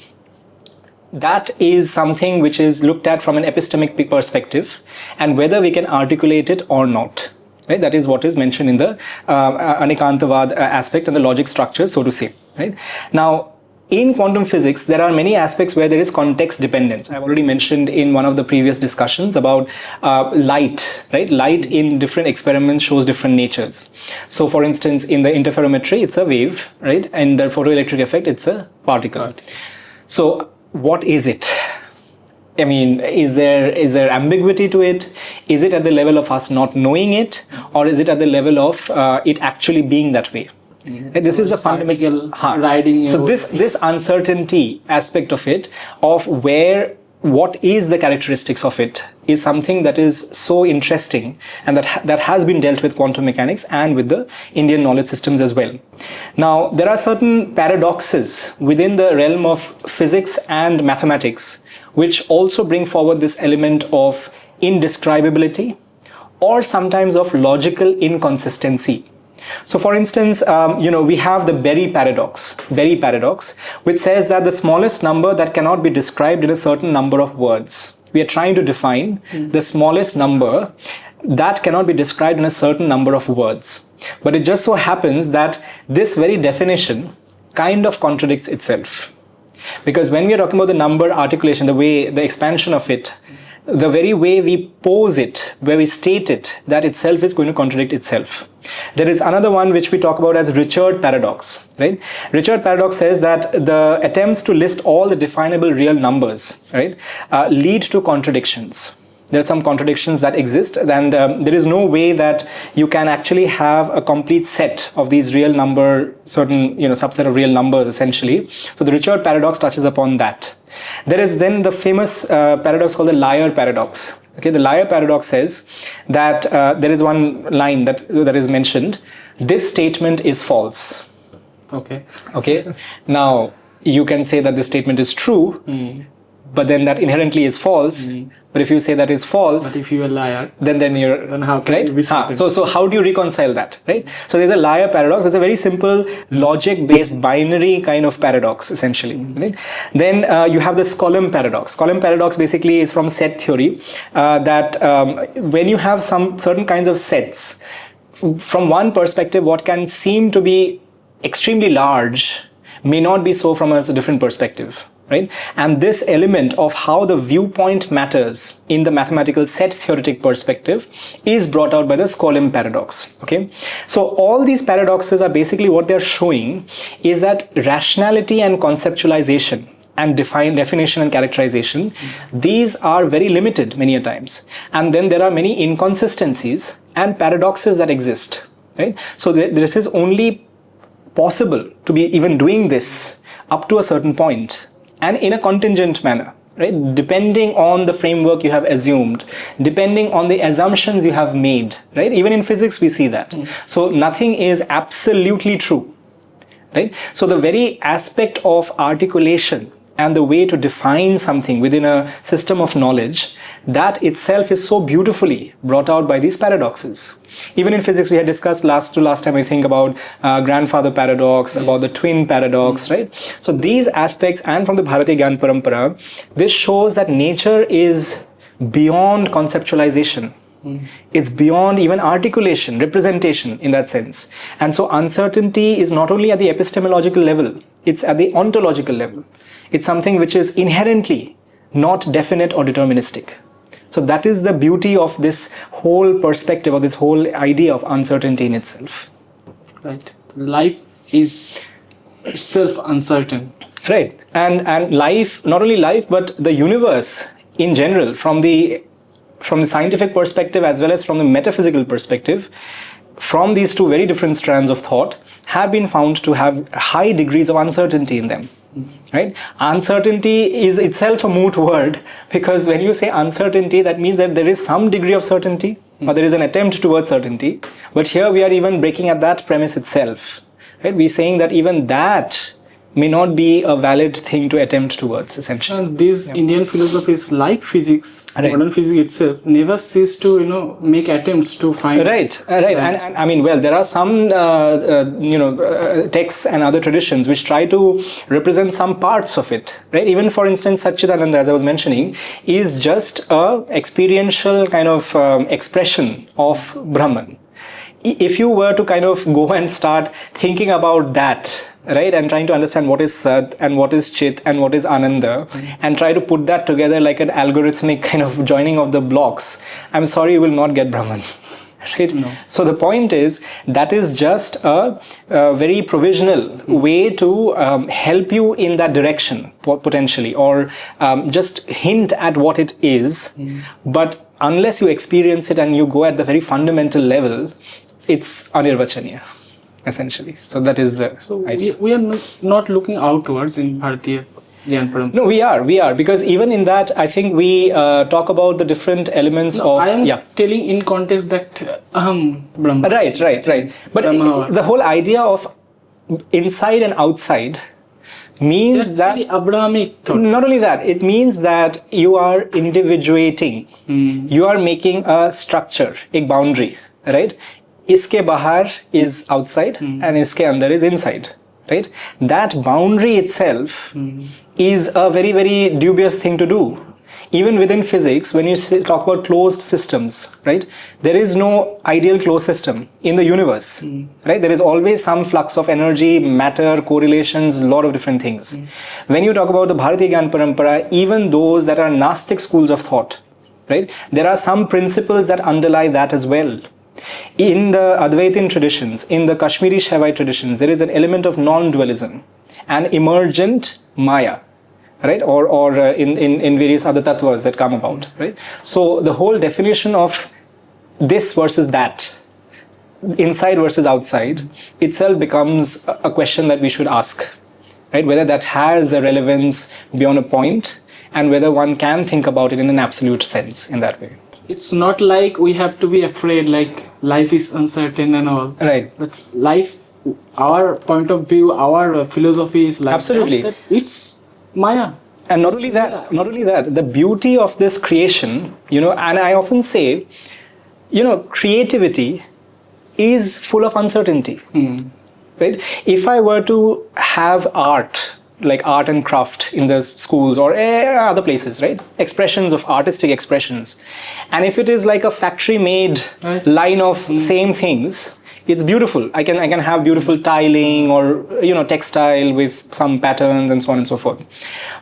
[SPEAKER 1] That is something which is looked at from an epistemic perspective, and whether we can articulate it or not. Right? That is what is mentioned in the Anikantavad aspect and the logic structure, so to say. Right? Now, in quantum physics, there are many aspects where there is context dependence. I've already mentioned in one of the previous discussions about light, right? Light in different experiments shows different natures. So for instance, in the interferometry, it's a wave, right? And the photoelectric effect, it's a particle. So what is it? I mean, is there ambiguity to it? Is it at the level of us not knowing it? Or is it at the level of it actually being that way? This is the fundamental
[SPEAKER 2] riding.
[SPEAKER 1] So this uncertainty aspect of it, of what is the characteristics of it, is something that is so interesting, and that has been dealt with quantum mechanics and with the Indian knowledge systems as well. Now, there are certain paradoxes within the realm of physics and mathematics which also bring forward this element of indescribability, or sometimes of logical inconsistency. So for instance, we have the Berry paradox, which says that the smallest number that cannot be described in a certain number of words. We are trying to define the smallest number that cannot be described in a certain number of words. But it just so happens that this very definition kind of contradicts itself. Because when we are talking about the number articulation, the expansion of it, the very way we pose it, where we state it, that itself is going to contradict itself. There is another one which we talk about as Richard paradox, right? Richard paradox says that the attempts to list all the definable real numbers, right, lead to contradictions. There are some contradictions that exist, and there is no way that you can actually have a complete set of these real number, certain subset of real numbers essentially. So the Richard paradox touches upon that. There is then the famous paradox called the liar paradox. Okay, the liar paradox says that there is one line that is mentioned. This statement is false. Okay. Now you can say that this statement is true, but then that inherently is false. But if you say that is false,
[SPEAKER 2] but if you are a liar,
[SPEAKER 1] then you're
[SPEAKER 2] then how can you be certain?
[SPEAKER 1] So how do you reconcile that, right? So there's a liar paradox. It's a very simple logic-based binary kind of paradox, essentially. Right? Then you have the Skolem paradox. Skolem paradox basically is from set theory, that when you have some certain kinds of sets, from one perspective, what can seem to be extremely large may not be so from a different perspective. Right? And this element of how the viewpoint matters in the mathematical set theoretic perspective is brought out by the Skolem paradox. Okay? So all these paradoxes are basically what they're showing is that rationality and conceptualization and definition and characterization, these are very limited many a times. And then there are many inconsistencies and paradoxes that exist. Right? So this is only possible to be even doing this up to a certain point, and in a contingent manner, right? Depending on the framework you have assumed, depending on the assumptions you have made, right? Even in physics, we see that. So nothing is absolutely true, right? So the very aspect of articulation and the way to define something within a system of knowledge, that itself is so beautifully brought out by these paradoxes. Even in physics, we had discussed last time, I think, about grandfather paradox, about the twin paradox, right? So these aspects, and from the Bharatiya Gyan Parampara, this shows that nature is beyond conceptualization. It's beyond even articulation, representation in that sense. And so uncertainty is not only at the epistemological level, it's at the ontological level. It's something which is inherently not definite or deterministic. So that is the beauty of this whole perspective, or this whole idea of uncertainty in itself.
[SPEAKER 2] Right. Life is itself uncertain.
[SPEAKER 1] Right. And life, not only life, but the universe in general, from the scientific perspective as well as from the metaphysical perspective, from these two very different strands of thought, have been found to have high degrees of uncertainty in them. Right? Uncertainty is itself a moot word, because when you say uncertainty, that means that there is some degree of certainty, or there is an attempt towards certainty. But here we are even breaking at that premise itself. Right? We're saying that even that may not be a valid thing to attempt towards, essentially.
[SPEAKER 2] And these Indian philosophies, like physics, modern physics itself, never cease to make attempts to find.
[SPEAKER 1] Right. And I mean, well, there are some texts and other traditions which try to represent some parts of it. Right. Even for instance, Satchidananda, as I was mentioning, is just a experiential kind of expression of Brahman. If you were to kind of go and start thinking about that, right, and trying to understand what is Sat and what is Chit and what is Ananda, and try to put that together like an algorithmic kind of joining of the blocks, I'm sorry, you will not get Brahman. Right? No. So the point is, that is just a very provisional way to help you in that direction, potentially, or just hint at what it is. But unless you experience it and you go at the very fundamental level, it's anirvachaniya, essentially. So that is the idea.
[SPEAKER 2] We are not looking outwards in Bharatiya Gyan Parampara.
[SPEAKER 1] No, we are, because even in that, I think we talk about the different elements of...
[SPEAKER 2] I am telling in context that aham Brahma.
[SPEAKER 1] Right. But the whole idea of inside and outside means
[SPEAKER 2] that's really Abrahamic thought.
[SPEAKER 1] Not only that, it means that you are individuating. You are making a structure, a boundary, right? Iske bahar is outside and iske andar is inside, right? That boundary itself is a very, very dubious thing to do. Even within physics, when you talk about closed systems, right? There is no ideal closed system in the universe, right? There is always some flux of energy, matter, correlations, a lot of different things. When you talk about the Bharatiya Gyan Parampara, even those that are Gnostic schools of thought, right? There are some principles that underlie that as well. In the Advaitin traditions, in the Kashmiri Shaivite traditions, there is an element of non-dualism, an emergent Maya, right? Or in various other tattvas that come about, right? So the whole definition of this versus that, inside versus outside, itself becomes a question that we should ask, right? Whether that has a relevance beyond a point, and whether one can think about it in an absolute sense in that way.
[SPEAKER 2] It's not like we have to be afraid, like life is uncertain and all.
[SPEAKER 1] Right.
[SPEAKER 2] But life, our point of view, our philosophy is like
[SPEAKER 1] absolutely
[SPEAKER 2] that it's Maya.
[SPEAKER 1] And not only that, the beauty of this creation, and I often say, creativity is full of uncertainty. Right? If I were to have art, like art and craft in the schools or other places, right? Expressions of artistic expressions. And if it is like a factory made line of same things, it's beautiful. I can have beautiful tiling or, textile with some patterns and so on and so forth.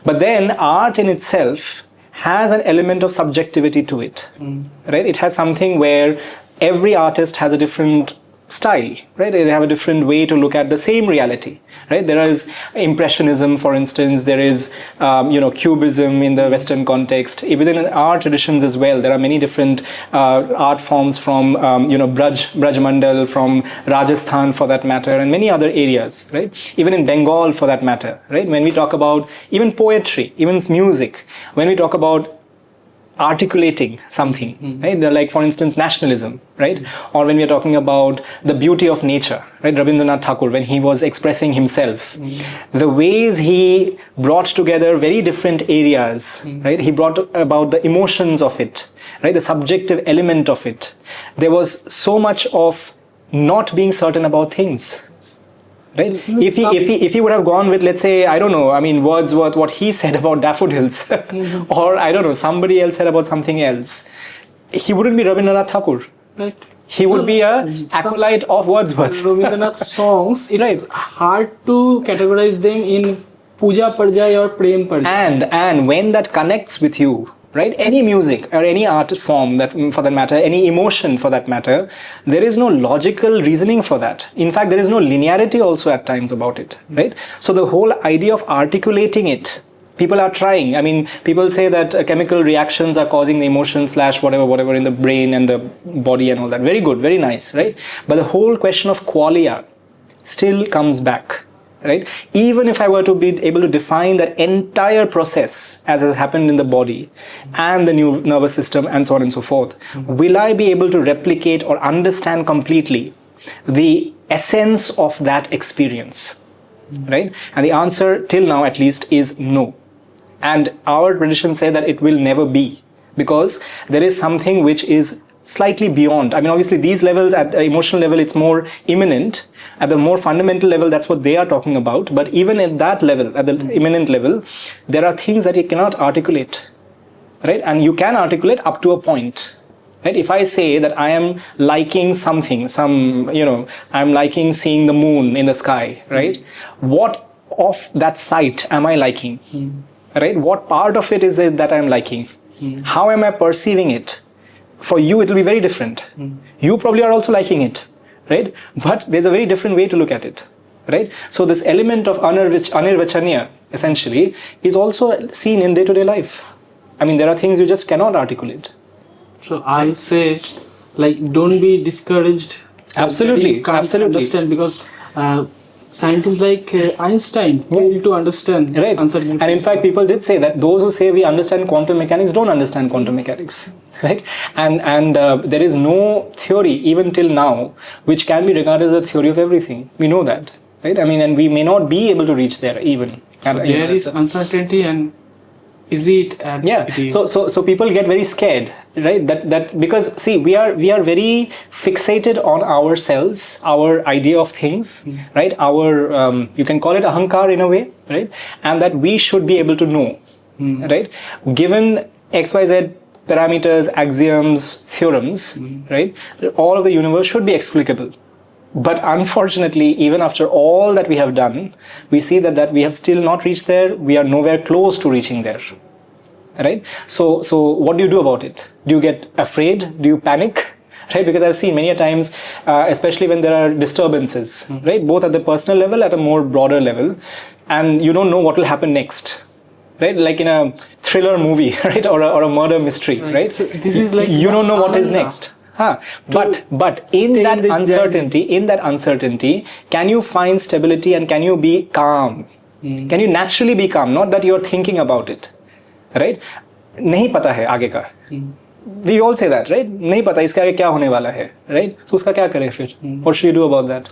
[SPEAKER 1] But then art in itself has an element of subjectivity to it, right? It has something where every artist has a different style, right? They have a different way to look at the same reality, right? There is Impressionism, for instance. There is, Cubism in the Western context. Even in our traditions as well, there are many different art forms from, Braj Mandal, from Rajasthan for that matter, and many other areas, right? Even in Bengal for that matter, right? When we talk about even poetry, even music, when we talk about articulating something, right? Like, for instance, nationalism, right? Or when we are talking about the beauty of nature, right? Rabindranath Tagore, when he was expressing himself, the ways he brought together very different areas, right? He brought about the emotions of it, right? The subjective element of it. There was so much of not being certain about things. Right? If he would have gone with, let's say, I don't know, Wordsworth, what he said about daffodils, or I don't know, somebody else said about something else, he wouldn't be Rabindranath Tagore.
[SPEAKER 2] Right.
[SPEAKER 1] He would be a acolyte of Wordsworth.
[SPEAKER 2] Rabindranath's songs, it's hard to categorize them in Puja Parjay or Prem Parjay.
[SPEAKER 1] And when that connects with you, right? Any music or any art form, that for that matter, any emotion for that matter, there is no logical reasoning for that. In fact, there is no linearity also at times about it, right? So the whole idea of articulating it, people are trying. I mean, people say that chemical reactions are causing the emotion / whatever in the brain and the body and all that. Very good, very nice, right? But the whole question of qualia still comes back, right? Even if I were to be able to define that entire process as has happened in the body and the new nervous system and so on and so forth, will I be able to replicate or understand completely the essence of that experience, right? And the answer till now at least is no. And our traditions say that it will never be, because there is something which is slightly beyond. I mean, obviously these levels, at the emotional level, it's more imminent. At the more fundamental level, that's what they are talking about. But even at that level, at the imminent level, there are things that you cannot articulate, right? And you can articulate up to a point, right? If I say that I am liking something, I'm liking seeing the moon in the sky, right? What of that sight am I liking? Right? What part of it is it that I'm liking? How am I perceiving it? For you, it will be very different. You probably are also liking it, right? But there's a very different way to look at it, right? So this element of anirvachaniya, essentially, is also seen in day-to-day life. I mean, there are things you just cannot articulate.
[SPEAKER 2] So I'll say, like, don't be discouraged.
[SPEAKER 1] Absolutely,
[SPEAKER 2] You can't
[SPEAKER 1] absolutely.
[SPEAKER 2] understand, because scientists like Einstein failed to understand
[SPEAKER 1] Right.
[SPEAKER 2] uncertain
[SPEAKER 1] And in fact, people did say that those who say we understand quantum mechanics don't understand quantum mechanics, right? And there is no theory, even till now, which can be regarded as a theory of everything. We know that, right? I mean, and we may not be able to reach there even.
[SPEAKER 2] So there is uncertainty, and is it? It is.
[SPEAKER 1] So people get very scared, right? That because see, we are very fixated on ourselves, our idea of things, right? Our you can call it ahankar in a way, right? And that we should be able to know, right? Given XYZ parameters, axioms, theorems, right? All of the universe should be explicable. But unfortunately, even after all that we have done, we see that we have still not reached there. We are nowhere close to reaching there, right? So what do you do about it? Do you get afraid? Do you panic? Right? Because I've seen many a times, especially when there are disturbances, right? Both at the personal level, at a more broader level, and you don't know what will happen next. Right, like in a thriller movie, right, or a murder mystery, right?
[SPEAKER 2] So this is like
[SPEAKER 1] you don't know what is next. But in that uncertainty, can you find stability and can you be calm? Can you naturally be calm? Not that you're thinking about it, right? नहीं पता है आगे का. We all say that, right? नहीं पता इसके आगे क्या होने वाला है, right? So उसका क्या करें फिर? What should you do about that?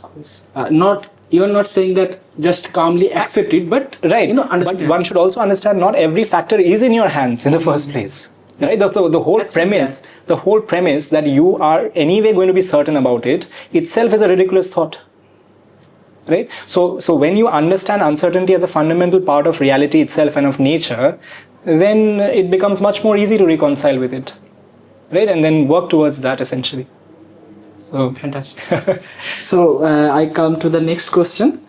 [SPEAKER 2] You're not saying that just calmly accept it, but
[SPEAKER 1] right.
[SPEAKER 2] Understand.
[SPEAKER 1] But one should also understand not every factor is in your hands in the first place. Right? The whole premise that you are anyway going to be certain about it itself is a ridiculous thought. Right? So when you understand uncertainty as a fundamental part of reality itself and of nature, then it becomes much more easy to reconcile with it. Right? And then work towards that essentially. So
[SPEAKER 2] fantastic. So I come to the next question.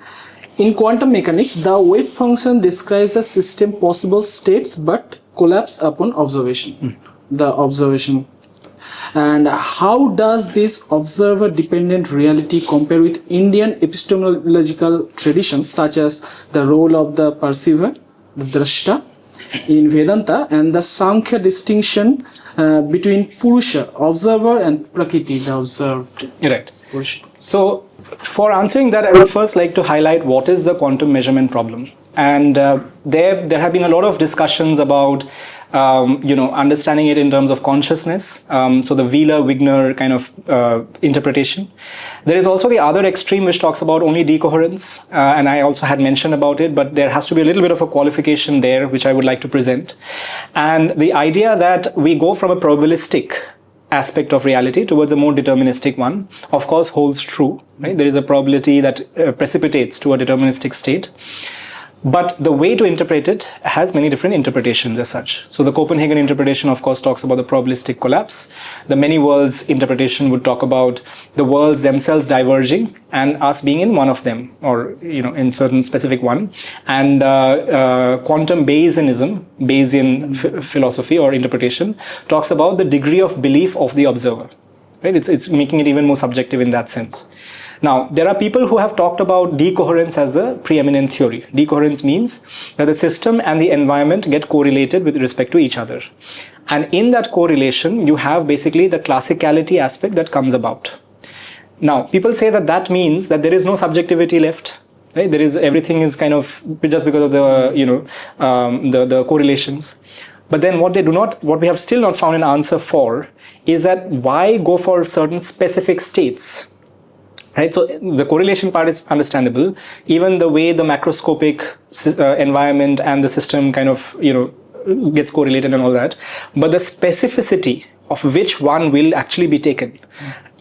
[SPEAKER 2] In quantum mechanics, the wave function describes a system possible states but collapse upon observation. The observation. And how does this observer dependent reality compare with Indian epistemological traditions such as the role of the perceiver, the drashta, in Vedanta, and the Sankhya distinction between Purusha, observer, and Prakriti, the observed?
[SPEAKER 1] Right. So, for answering that, I would first like to highlight what is the quantum measurement problem. And there have been a lot of discussions about understanding it in terms of consciousness. So the Wheeler-Wigner kind of interpretation. There is also the other extreme which talks about only decoherence, and I also had mentioned about it, but there has to be a little bit of a qualification there which I would like to present. And the idea that we go from a probabilistic aspect of reality towards a more deterministic one, of course, holds true. Right? There is a probability that precipitates to a deterministic state. But the way to interpret it has many different interpretations as such. So the Copenhagen interpretation, of course, talks about the probabilistic collapse. The many worlds interpretation would talk about the worlds themselves diverging and us being in one of them, or in certain specific one. And quantum Bayesian philosophy or interpretation talks about the degree of belief of the observer. Right? It's making it even more subjective in that sense. Now, there are people who have talked about decoherence as the preeminent theory. Decoherence means that the system and the environment get correlated with respect to each other. And in that correlation, you have basically the classicality aspect that comes about. Now, people say that means that there is no subjectivity left. Right? Everything is kind of just because of the correlations. But then what we have still not found an answer for is that why go for certain specific states. Right, so the correlation part is understandable. Even the way the macroscopic environment and the system kind of gets correlated and all that, but the specificity of which one will actually be taken.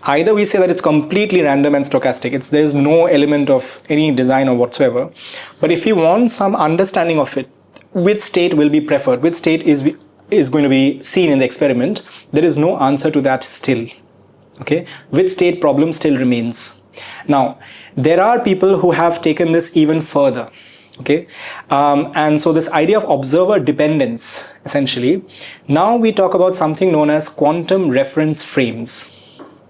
[SPEAKER 1] Either we say that it's completely random and stochastic. There's no element of any design or whatsoever. But if you want some understanding of it, which state will be preferred, which state is going to be seen in the experiment, there is no answer to that still. Okay, which state problem still remains. Now, there are people who have taken this even further. Okay, and so this idea of observer dependence, essentially, now we talk about something known as quantum reference frames.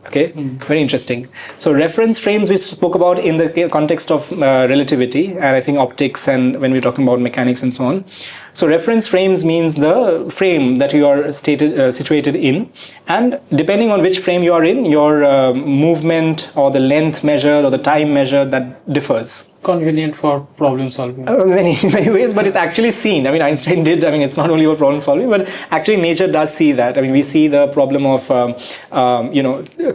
[SPEAKER 1] Okay, very interesting. So reference frames we spoke about in the context of relativity, and I think optics, and when we're talking about mechanics and so on. So reference frames means the frame that you are situated in, and depending on which frame you are in, your movement or the length measured or the time measured, that differs.
[SPEAKER 2] Convenient for problem solving.
[SPEAKER 1] Many ways, but it's actually seen. I mean, Einstein did. I mean, it's not only about problem solving, but actually nature does see that. I mean, we see the problem of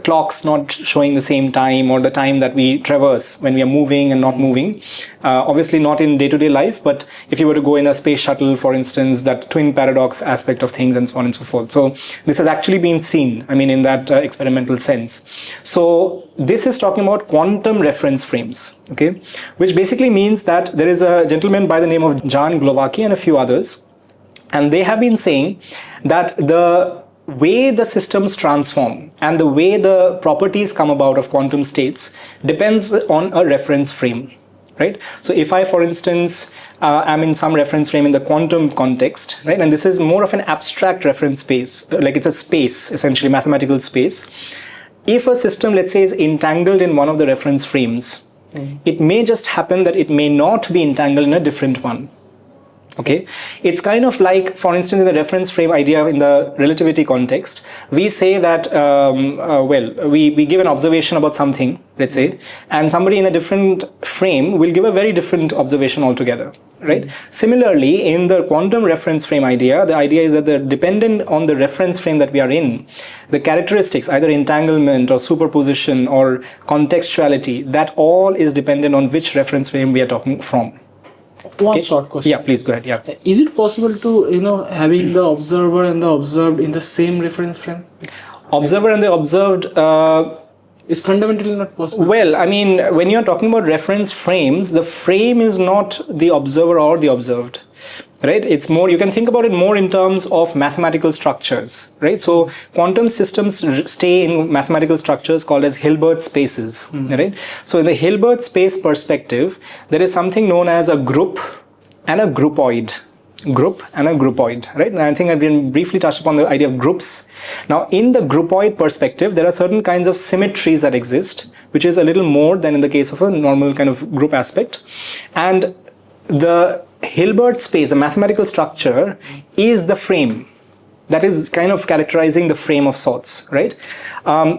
[SPEAKER 1] clocks not showing the same time, or the time that we traverse when we are moving and not moving. Obviously not in day-to-day life, but if you were to go in a space shuttle, for instance, that twin paradox aspect of things and so on and so forth. So this has actually been seen, I mean, in that experimental sense. So this is talking about quantum reference frames, okay, which basically means that there is a gentleman by the name of Jan Glowacki and a few others, and they have been saying that the way the systems transform and the way the properties come about of quantum states depends on a reference frame. Right? So if I, for instance, am in some reference frame in the quantum context, right, and this is more of an abstract reference space, like it's a space, essentially mathematical space. If a system, let's say, is entangled in one of the reference frames, it may just happen that it may not be entangled in a different one. Okay, it's kind of like, for instance, in the reference frame idea in the relativity context, we say that, we give an observation about something, let's say, and somebody in a different frame will give a very different observation altogether, right? Similarly, in the quantum reference frame idea, the idea is that dependent on the reference frame that we are in, the characteristics, either entanglement or superposition or contextuality, that all is dependent on which reference frame we are talking from.
[SPEAKER 2] One short question.
[SPEAKER 1] Yeah, please go ahead. Yeah.
[SPEAKER 2] Is it possible to, having the observer and the observed in the same reference frame?
[SPEAKER 1] Observer and the observed
[SPEAKER 2] is fundamentally not possible.
[SPEAKER 1] Well, I mean, when you're talking about reference frames, the frame is not the observer or the observed. Right? It's more, you can think about it more in terms of mathematical structures, right? So quantum systems stay in mathematical structures called as Hilbert spaces, right? So in the Hilbert space perspective, there is something known as a group and a groupoid. Group and a groupoid, right? And I think I've been briefly touched upon the idea of groups. Now, in the groupoid perspective, there are certain kinds of symmetries that exist, which is a little more than in the case of a normal kind of group aspect. And the Hilbert space, the mathematical structure, is the frame that is kind of characterizing the frame of sorts, right?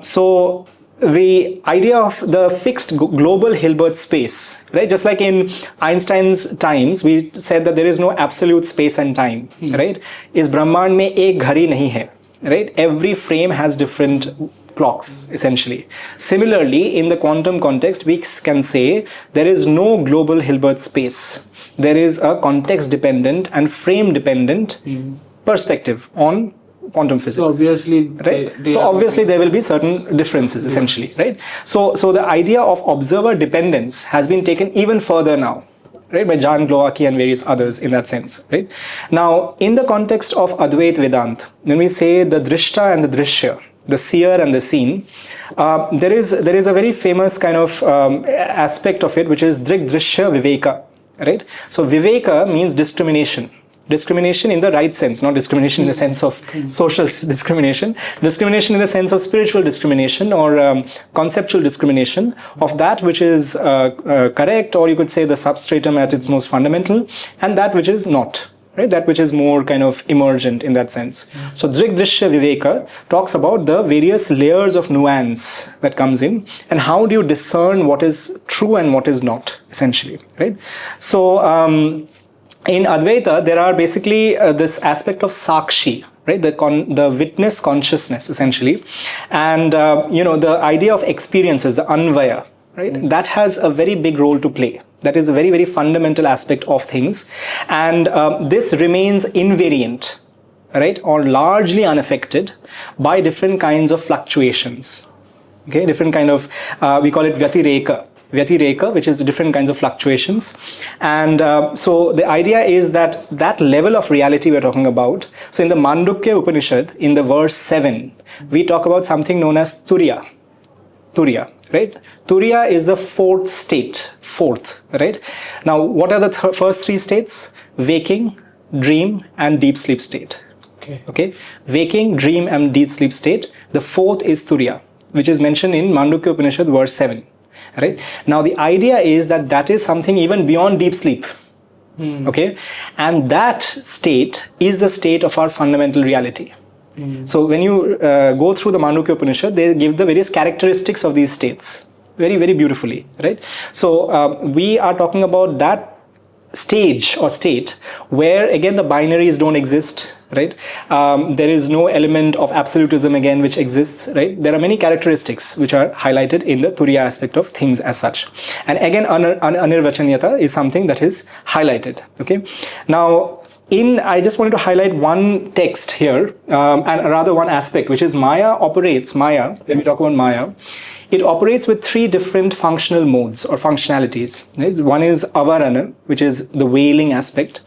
[SPEAKER 1] So the idea of the fixed global Hilbert space, right? Just like in Einstein's times, we said that there is no absolute space and time, right? Is Brahmand mein ek ghari nahi hai, right? Every frame has different clocks, essentially. Similarly, in the quantum context, we can say there is no global Hilbert space. There is a context-dependent and frame-dependent perspective on quantum physics.
[SPEAKER 2] So obviously,
[SPEAKER 1] right? Obviously there will be certain differences, essentially, right? So the idea of observer dependence has been taken even further now, right, by Jan Glowacki and various others in that sense, right? Now, in the context of Advaita Vedānta, when we say the drishta and the drishya, the seer and the seen, there is a very famous kind of aspect of it, which is drik drishya viveka, right? So viveka means discrimination. Discrimination in the right sense, not discrimination in the sense of social discrimination. Discrimination in the sense of spiritual discrimination or conceptual discrimination of that which is correct, or you could say the substratum at its most fundamental, and that which is not. Right, that which is more kind of emergent in that sense. So Drik Drishya Viveka talks about the various layers of nuance that comes in, and how do you discern what is true and what is not, essentially, right? So in Advaita, there are basically this aspect of Sakshi, right? The witness consciousness, essentially, and the idea of experiences, the Anvaya, right? That has a very big role to play. That is a very, very fundamental aspect of things, and this remains invariant, right, or largely unaffected by different kinds of fluctuations. Okay, different kind of we call it Vyatireka, which is different kinds of fluctuations. And so the idea is that that level of reality we're talking about. So in the Mandukya Upanishad, in the verse 7, we talk about something known as Turiya, right? Turiya is the fourth state, right? Now, what are the first three states? Waking, dream, and deep sleep state. Okay. Waking, dream, and deep sleep state. The fourth is Turiya, which is mentioned in Mandukya Upanishad, verse 7. Right? Now, the idea is that is something even beyond deep sleep. Okay? And that state is the state of our fundamental reality. So when you go through the Mandukya Upanishad, they give the various characteristics of these states very, very beautifully, right? So we are talking about that stage or state where again the binaries don't exist, right? There is no element of absolutism again which exists, right? There are many characteristics which are highlighted in the Turiya aspect of things as such. And again, anirvachaniyatā is something that is highlighted, okay? Now, I just wanted to highlight one text here, and rather one aspect, which is Maya, when we talk about Maya, it operates with three different functional modes or functionalities. Right? One is avarana, which is the veiling aspect.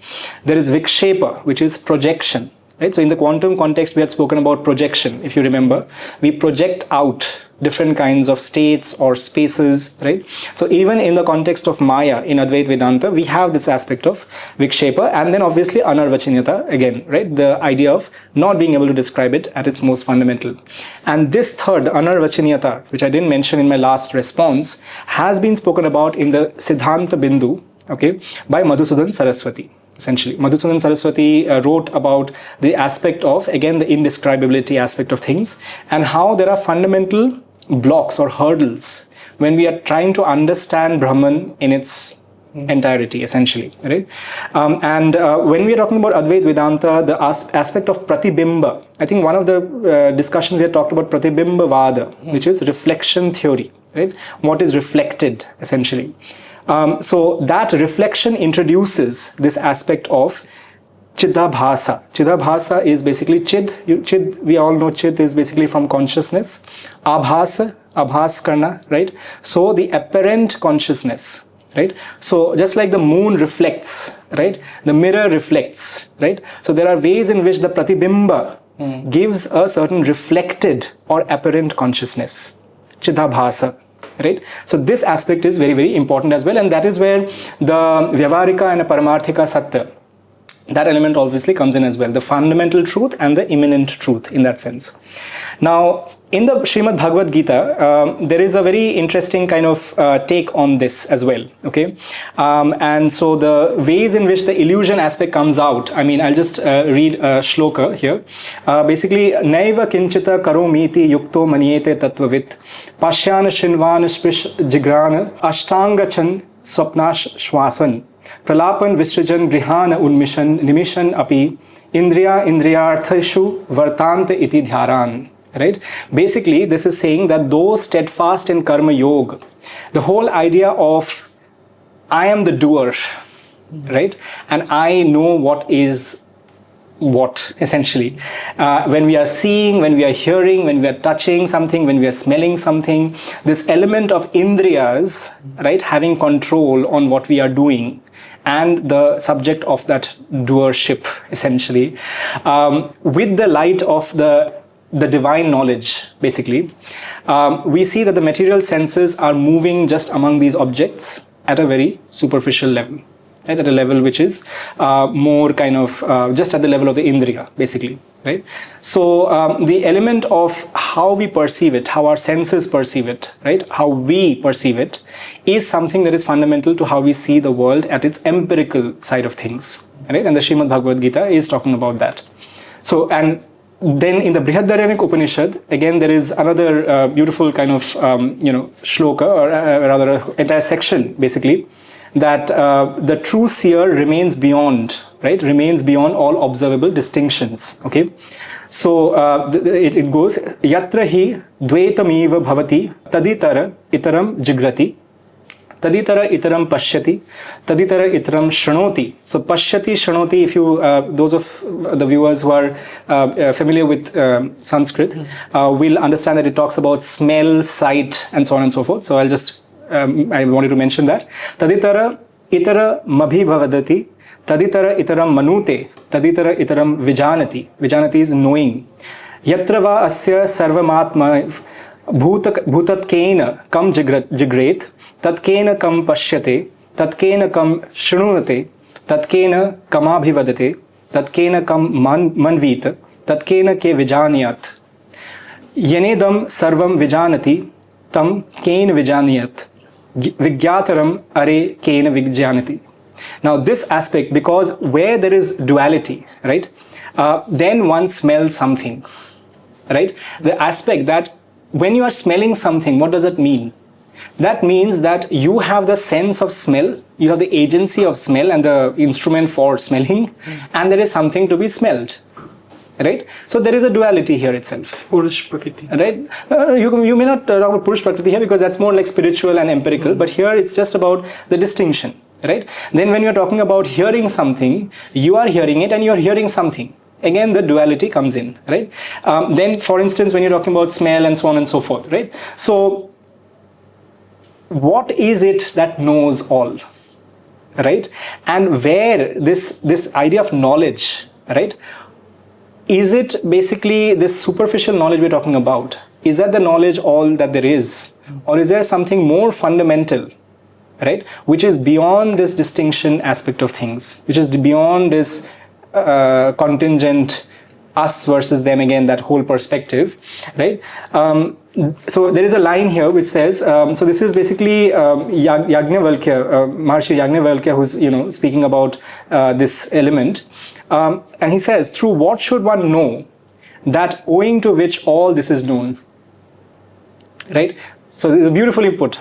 [SPEAKER 1] There is vikshepa, which is projection. Right? So in the quantum context, we had spoken about projection, if you remember. We project out different kinds of states or spaces, right? So even in the context of Maya in Advaita Vedānta, we have this aspect of vikshepa, and then obviously anirvachaniyatā again, right? The idea of not being able to describe it at its most fundamental. And this third, the anirvachaniyatā, which I didn't mention in my last response, has been spoken about in the Siddhanta Bindu, okay, by Madhusudan Saraswati. Essentially, Madhusudan Saraswati wrote about the aspect of, again, the indescribability aspect of things, and how there are fundamental blocks or hurdles when we are trying to understand Brahman in its entirety, essentially, right? When we are talking about Advaita Vedānta, the aspect of pratibimba, I think one of the discussions we had talked about pratibimba vada, which is reflection theory, right? What is reflected, essentially. So that reflection introduces this aspect of Chidabhasa. Chidabhasa is basically Chid, we all know Chid is basically from consciousness. Abhas karna, right? So the apparent consciousness, right? So just like the moon reflects, right? The mirror reflects, right? So there are ways in which the pratibimba gives a certain reflected or apparent consciousness. Chidabhasa. Right? So this aspect is very, very important as well, and that is where the Vyavarika and the Paramarthika Satya, that element obviously comes in as well, the fundamental truth and the immanent truth in that sense. Now, in the Srimad Bhagavad Gita, there is a very interesting kind of take on this as well, okay? And so the ways in which the illusion aspect comes out, I mean, I'll just read a shloka here. Basically, Naiva kinchita karomiti yukto maniyete tattvavit pashyana shinvana sprish jigrana ashtangachan swapnash shwasan pralapan visrajan grihana unmishan nimishan api indriyarthashu vartanta iti dhyaran. Right? Basically, this is saying that those steadfast in karma yoga, the whole idea of I am the doer, right? And I know what is what, essentially. When we are seeing, when we are hearing, when we are touching something, when we are smelling something, this element of indriyas, right, having control on what we are doing, and the subject of that doership, essentially, with the light of the divine knowledge, basically, we see that the material senses are moving just among these objects at a very superficial level, right? At a level which is more kind of just at the level of the indriya, basically, right? So the element of how we perceive it, how our senses perceive it, right? How we perceive it is something that is fundamental to how we see the world at its empirical side of things, right? And the Srimad Bhagavad Gita is talking about that. So, and then in the Brihadaranyaka Upanishad, again, there is another beautiful kind of, shloka, or rather an entire section, basically, that the true seer remains beyond, right? Remains beyond all observable distinctions, okay? So it goes, yatra hi dvaitamiva bhavati taditara itaram jigrati taditara itaram pashyati taditara itaram shrunoti. So pashyati, shrunoti, if you those of the viewers who are familiar with Sanskrit will understand that it talks about smell, sight, and so on and so forth. So I'll just I wanted to mention that. Taditara itara mabhi bhavadati taditara itaram manute taditara itaram vijanati. Vijanati is knowing. Yatra va asya sarvamatma bhutatkena kam jigret tatkena kam pashyate tatkena kam shrunate tatkena kamabhivadate tatkena kam manvita tatkena ke vijaniyat. Yenedam sarvam vijanati tam ken vijaniyat. Vigyataram are kena vijjanati. Now this aspect, because where there is duality, right, then one smells something, right? The aspect that when you are smelling something, what does that mean? That means that you have the sense of smell, you have the agency of smell and the instrument for smelling, and there is something to be smelled. Right? So there is a duality here itself.
[SPEAKER 2] Purush Prakriti.
[SPEAKER 1] Right? You may not talk about Purush Prakriti here because that's more like spiritual and empirical, but here it's just about the distinction. Right? Then when you're talking about hearing something, you are hearing it and you're hearing something. Again, the duality comes in. Right? Then, for instance, when you're talking about smell and so on and so forth. Right? So, what is it that knows all? Right? And where this idea of knowledge, right? Is it basically this superficial knowledge we're talking about? Is that the knowledge all that there is? Or is there something more fundamental, right? Which is beyond this distinction aspect of things, which is beyond this contingent us versus them, again, that whole perspective, right? So there is a line here which says, so this is basically Yajnavalkya, Maharishi Yajnavalkya, who's speaking about this element. And he says, through what should one know that owing to which all this is known? Right? So there's a beautiful input.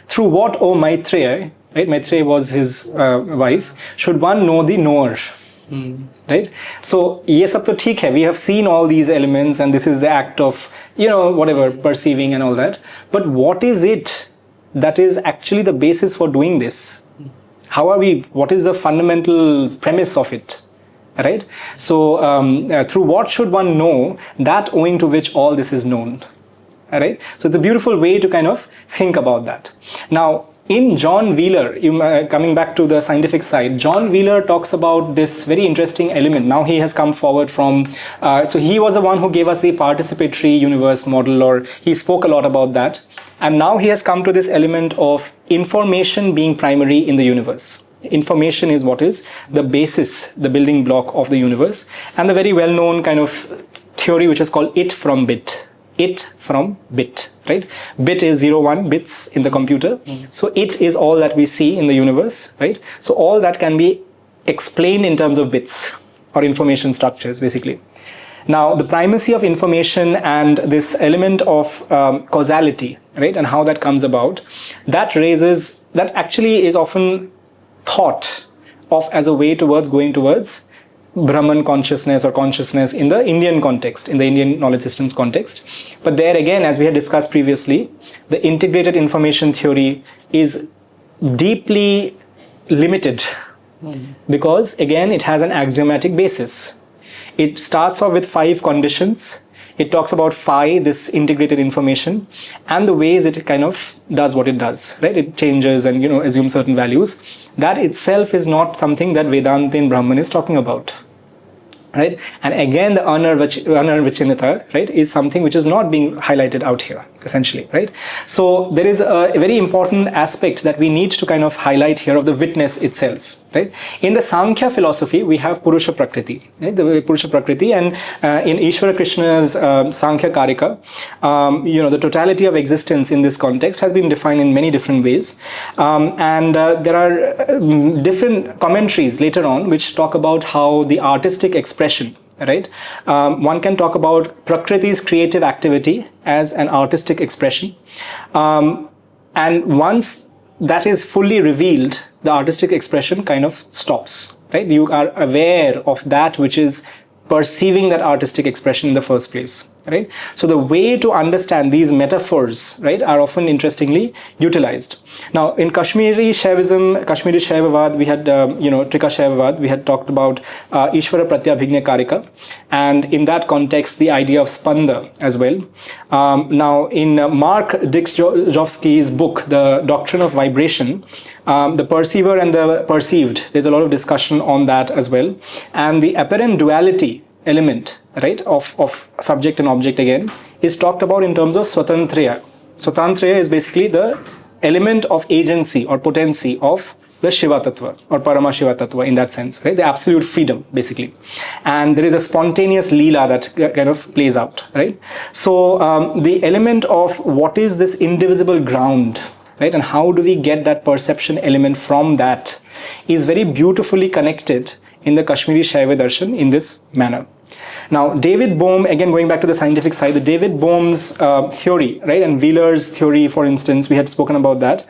[SPEAKER 1] Through what, O Maitreya, right? Maitreya was his wife, should one know the knower? Right? So, ye sab to theek hai. We have seen all these elements and this is the act of, whatever, perceiving and all that. But what is it that is actually the basis for doing this? What is the fundamental premise of it? Right? So, through what should one know that owing to which all this is known? Right? So, it's a beautiful way to kind of think about that. Now, in John Wheeler, coming back to the scientific side, John Wheeler talks about this very interesting element. Now he has come forward from, so he was the one who gave us the participatory universe model, or he spoke a lot about that. And now he has come to this element of information being primary in the universe. Information is what is the basis, the building block of the universe. And the very well-known kind of theory which is called it from bit. It from bit, right? Bit is 0, 1 bits in the computer. So it is all that we see in the universe, right? So all that can be explained in terms of bits or information structures, basically. Now, the primacy of information and this element of causality, right? And how that comes about, that actually is often thought of as a way towards going towards Brahman consciousness or consciousness in the Indian context, in the Indian knowledge systems context. But there again, as we had discussed previously, the integrated information theory is deeply limited because again, it has an axiomatic basis. It starts off with 5 conditions. It talks about phi, this integrated information, and the ways it kind of does what it does, right? It changes and, assumes certain values. That itself is not something that Vedanta in Brahman is talking about. Right? And again, the anirvachaniyatā, right, is something which is not being highlighted out here, essentially, right? So there is a very important aspect that we need to kind of highlight here of the witness itself, right? In the Sankhya philosophy, we have Purusha Prakriti, right? The Purusha Prakriti, and in Ishvara Krishna's Sankhya Karika, the totality of existence in this context has been defined in many different ways. And there are different commentaries later on which talk about how the artistic expression, right? One can talk about Prakriti's creative activity as an artistic expression. And once that is fully revealed, the artistic expression kind of stops, right? You are aware of that which is perceiving that artistic expression in the first place, right? So the way to understand these metaphors, right, are often interestingly utilized. Now, in Kashmiri Shaivism, Kashmiri Shaivavad, we had, Trika Shaivavad, we had talked about Ishvara Pratyabhignya Karika, and in that context, the idea of spanda as well. Now, in Mark Dixjovsky's book, The Doctrine of Vibration, the perceiver and the perceived, there's a lot of discussion on that as well. And the apparent duality element, right, of subject and object again, is talked about in terms of swatantraya. Swatantraya is basically the element of agency or potency of the Shiva Tattva or Parama Shiva Tattva in that sense, right? The absolute freedom, basically. And there is a spontaneous leela that kind of plays out, right? So the element of what is this indivisible ground, right? And how do we get that perception element from that is very beautifully connected in the Kashmiri Shaiva Darshan in this manner. Now, David Bohm, again going back to the scientific side, the David Bohm's theory, right, and Wheeler's theory, for instance, we had spoken about that.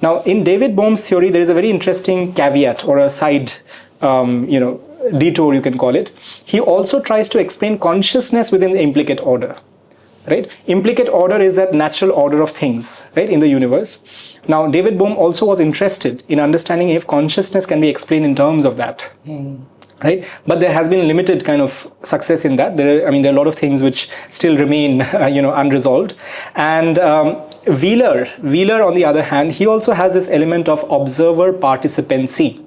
[SPEAKER 1] Now, in David Bohm's theory, there is a very interesting caveat or a side, detour, you can call it. He also tries to explain consciousness within the implicate order, right? Implicate order is that natural order of things, right, in the universe. Now, David Bohm also was interested in understanding if consciousness can be explained in terms of that. Right, but there has been limited kind of success in that. There are a lot of things which still remain, unresolved. And Wheeler, on the other hand, he also has this element of observer participancy.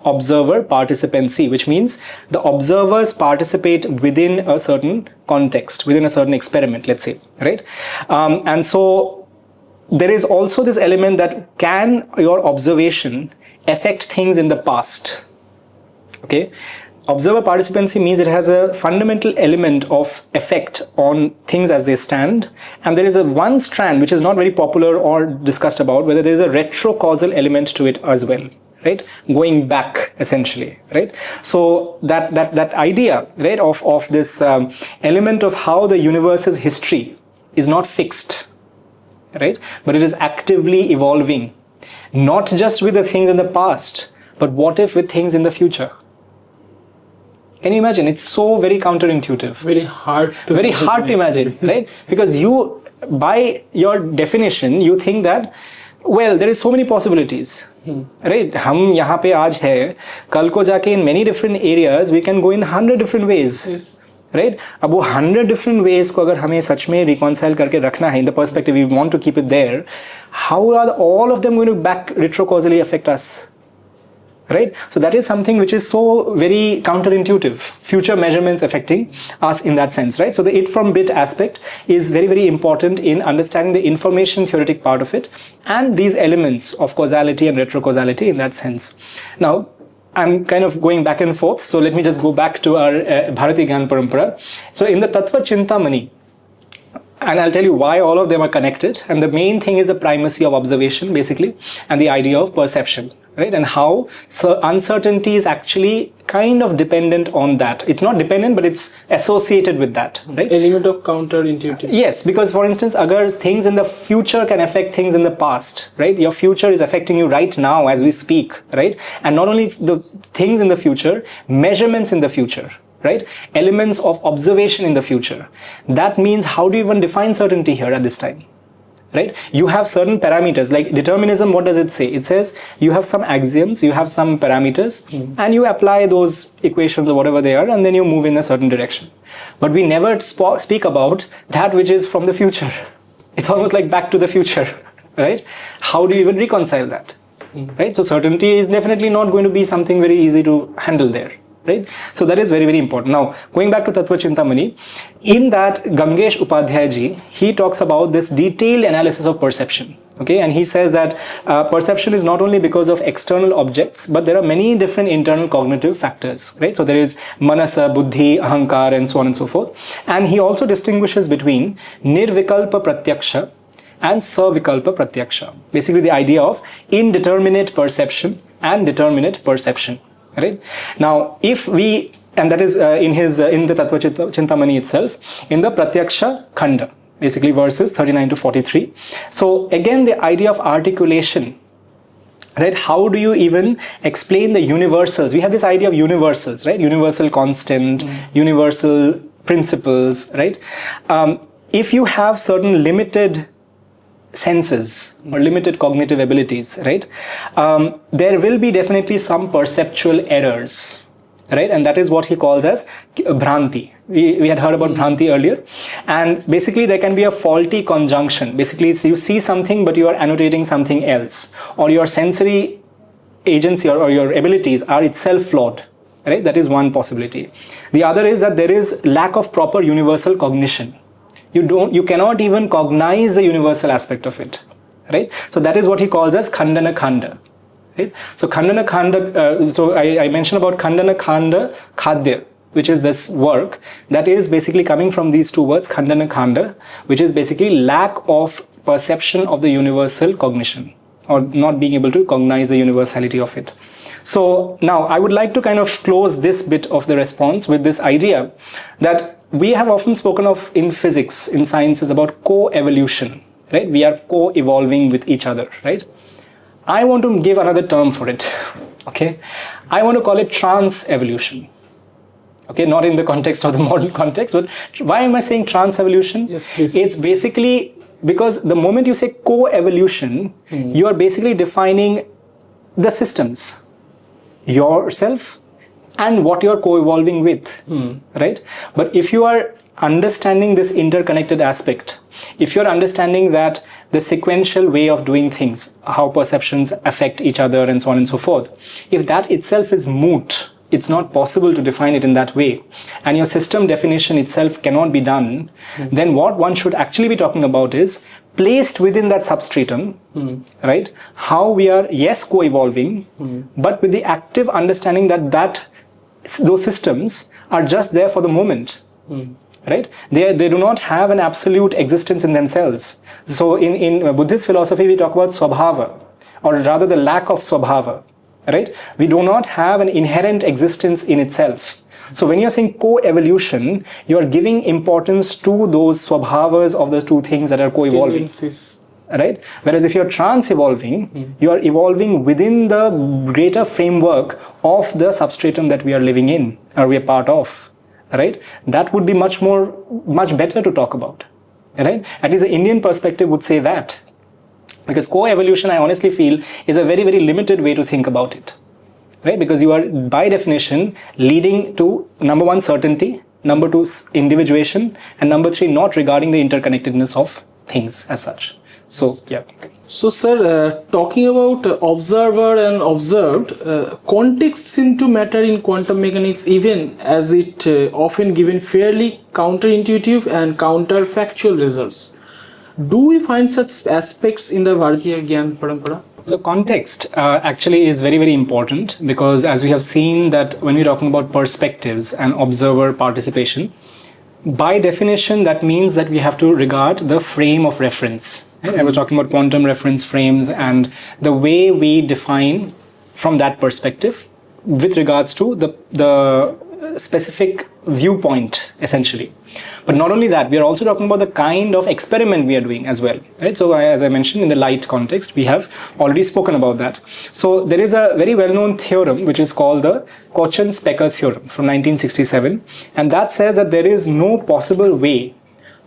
[SPEAKER 1] Observer participancy, which means the observers participate within a certain context, within a certain experiment, let's say, right? And so there is also this element that can your observation affect things in the past? Okay, observer participancy means it has a fundamental element of effect on things as they stand, and there is one strand which is not very popular or discussed about, whether there is a retrocausal element to it as well, right? Going back, essentially, right? So that idea, right, of this element of how the universe's history is not fixed, right, but it is actively evolving, not just with the things in the past, but what if with things in the future? Can you imagine? It's so very counterintuitive.
[SPEAKER 2] Very hard to
[SPEAKER 1] imagine, right? Because you, by your definition, you think that, well, there is so many possibilities, right? हम यहाँ पे आज है, कल को जाके in many different areas we can go in 100 different ways, yes. Right? अब वो 100 different ways को अगर हमें सच में reconcile करके रखना है in the perspective we want to keep it there, how are all of them going to back retrocausally affect us? Right? So that is something which is so very counterintuitive. Future measurements affecting us in that sense, right? So the it from bit aspect is very, very important in understanding the information theoretic part of it and these elements of causality and retrocausality in that sense. Now, I'm kind of going back and forth. So let me just go back to our Bharati Gyan Parampara. So in the Tattva Chintamani, and I'll tell you why all of them are connected. And the main thing is the primacy of observation, basically, and the idea of perception, right? And how uncertainty is actually kind of dependent on that. It's not dependent, but it's associated with that, right?
[SPEAKER 2] Element of counterintuitive.
[SPEAKER 1] Yes, because for instance, agar things in the future can affect things in the past, right? Your future is affecting you right now as we speak, right? And not only the things in the future, measurements in the future, right? Elements of observation in the future. That means how do you even define certainty here at this time? right? You have certain parameters, like determinism. What does it say? It says you have some axioms, you have some parameters, and you apply those equations or whatever they are, and then you move in a certain direction. But we never speak about that which is from the future. It's almost like back to the future, right? How do you even reconcile that, right? So certainty is definitely not going to be something very easy to handle there. Right? So that is very, very important. Now, going back to Tattva Chintamani, in that Gamgesh Upadhyay ji, he talks about this detailed analysis of perception. Okay, and he says that perception is not only because of external objects, but there are many different internal cognitive factors, right? So there is manasa, buddhi, ahankar, and so on and so forth. And he also distinguishes between nirvikalpa pratyaksha and savikalpa pratyaksha. Basically the idea of indeterminate perception and determinate perception. Right? Now, if we, and that is in the Tattva Chintamani itself, in the Pratyaksha Khanda, basically verses 39 to 43. So again, the idea of articulation, right? How do you even explain the universals? We have this idea of universals, right? Universal constant, universal principles, right? If you have certain limited senses or limited cognitive abilities, right? There will be definitely some perceptual errors, right? And that is what he calls as bhranti. We had heard about bhranti earlier. And basically there can be a faulty conjunction. Basically you see something but you are annotating something else, or your sensory agency or your abilities are itself flawed, right? That is one possibility. The other is that there is lack of proper universal cognition. You cannot even cognize the universal aspect of it, right? So that is what he calls as Khandana Khanda, right? So Khandana Khanda, so I mentioned about Khandana Khanda Khadya, which is this work that is basically coming from these two words, Khandana Khanda, which is basically lack of perception of the universal cognition, or not being able to cognize the universality of it. So now I would like to kind of close this bit of the response with this idea that we have often spoken of in physics, in sciences, about co-evolution, right? We are co-evolving with each other, right? I want to give another term for it, okay? I want to call it trans-evolution, okay? Not in the context of the modern context, but why am I saying trans-evolution?
[SPEAKER 2] Yes, please.
[SPEAKER 1] It's basically because the moment you say co-evolution, you are basically defining the systems, yourself, and what you're co-evolving with, right? But if you are understanding this interconnected aspect, if you're understanding that the sequential way of doing things, how perceptions affect each other and so on and so forth, if that itself is moot, it's not possible to define it in that way, and your system definition itself cannot be done, then what one should actually be talking about is placed within that substratum, right? How we are, yes, co-evolving, but with the active understanding that those systems are just there for the moment, right? They do not have an absolute existence in themselves. So in Buddhist philosophy, we talk about swabhava, or rather the lack of swabhava, right? We do not have an inherent existence in itself. So when you're saying co-evolution, you're giving importance to those swabhavas of the two things that are co-evolving. Right? Whereas if you're trans-evolving, you are evolving within the greater framework of the substratum that we are living in, or we are part of, right? That would be much better to talk about, right? At least the Indian perspective would say that. Because co-evolution, I honestly feel, is a very, very limited way to think about it, right? Because you are, by definition, leading to, number one, certainty, number two, individuation, and number three, not regarding the interconnectedness of things as such. So, yeah.
[SPEAKER 2] So, sir, talking about observer and observed, context seem to matter in quantum mechanics, even as it often given fairly counterintuitive and counterfactual results. Do we find such aspects in the Bharatiya Gyan Parampara?
[SPEAKER 1] So context actually is very, very important, because as we have seen that when we're talking about perspectives and observer participation, by definition, that means that we have to regard the frame of reference. I was talking about quantum reference frames and the way we define from that perspective with regards to the specific viewpoint, essentially. But not only that, we are also talking about the kind of experiment we are doing as well, right? So as I mentioned, in the light context, we have already spoken about that. So there is a very well-known theorem which is called the Kochen Specker theorem from 1967, and that says that there is no possible way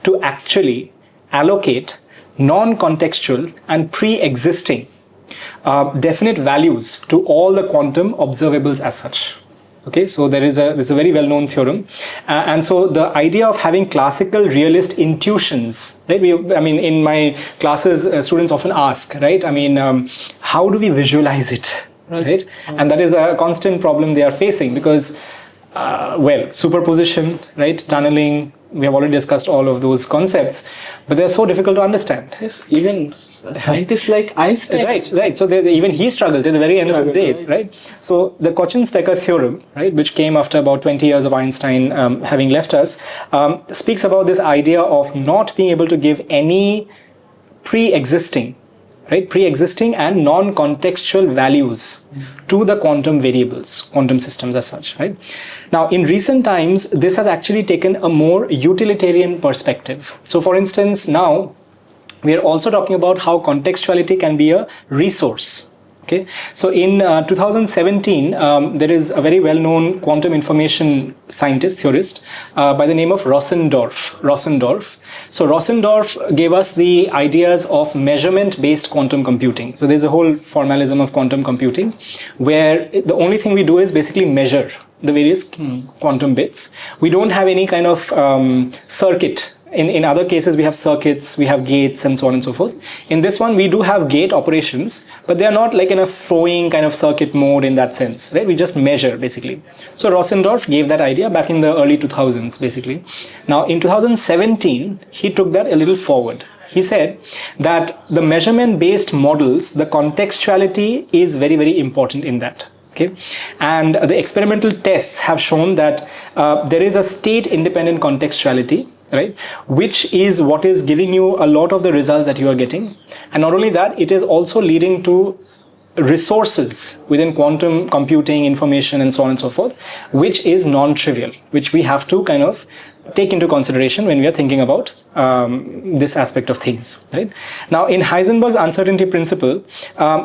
[SPEAKER 1] to actually allocate non-contextual and pre-existing definite values to all the quantum observables as such. Okay, so this is a very well-known theorem, and so the idea of having classical realist intuitions, right? In my classes, students often ask, right? How do we visualize it, right? And that is a constant problem they are facing because, superposition, right? Tunneling. We have already discussed all of those concepts, but they're so difficult to understand.
[SPEAKER 2] Yes, even scientists like Einstein.
[SPEAKER 1] Right. So even he struggled at the very end of his days, right? So the Kochen-Specker theorem, right, which came after about 20 years of Einstein having left us, speaks about this idea of not being able to give any pre-existing and non-contextual values to the quantum variables, quantum systems as such, right? Now, in recent times, this has actually taken a more utilitarian perspective. So, for instance, now we are also talking about how contextuality can be a resource. Okay, so in 2017, there is a very well-known quantum information scientist, theorist, by the name of Rossendorf. So Rossendorf gave us the ideas of measurement-based quantum computing. So there's a whole formalism of quantum computing, where the only thing we do is basically measure the various quantum bits. We don't have any kind of circuit. In other cases, we have circuits, we have gates, and so on and so forth. In this one, we do have gate operations, but they are not like in a flowing kind of circuit mode in that sense, right? We just measure, basically. So Rossendorf gave that idea back in the early 2000s, basically. Now, in 2017, he took that a little forward. He said that the measurement-based models, the contextuality is very, very important in that. Okay, and the experimental tests have shown that there is a state-independent contextuality, right, which is what is giving you a lot of the results that you are getting. And not only that, it is also leading to resources within quantum computing, information, and so on and so forth, which is non-trivial, which we have to kind of take into consideration when we are thinking about this aspect of things, right? Now, in Heisenberg's uncertainty principle,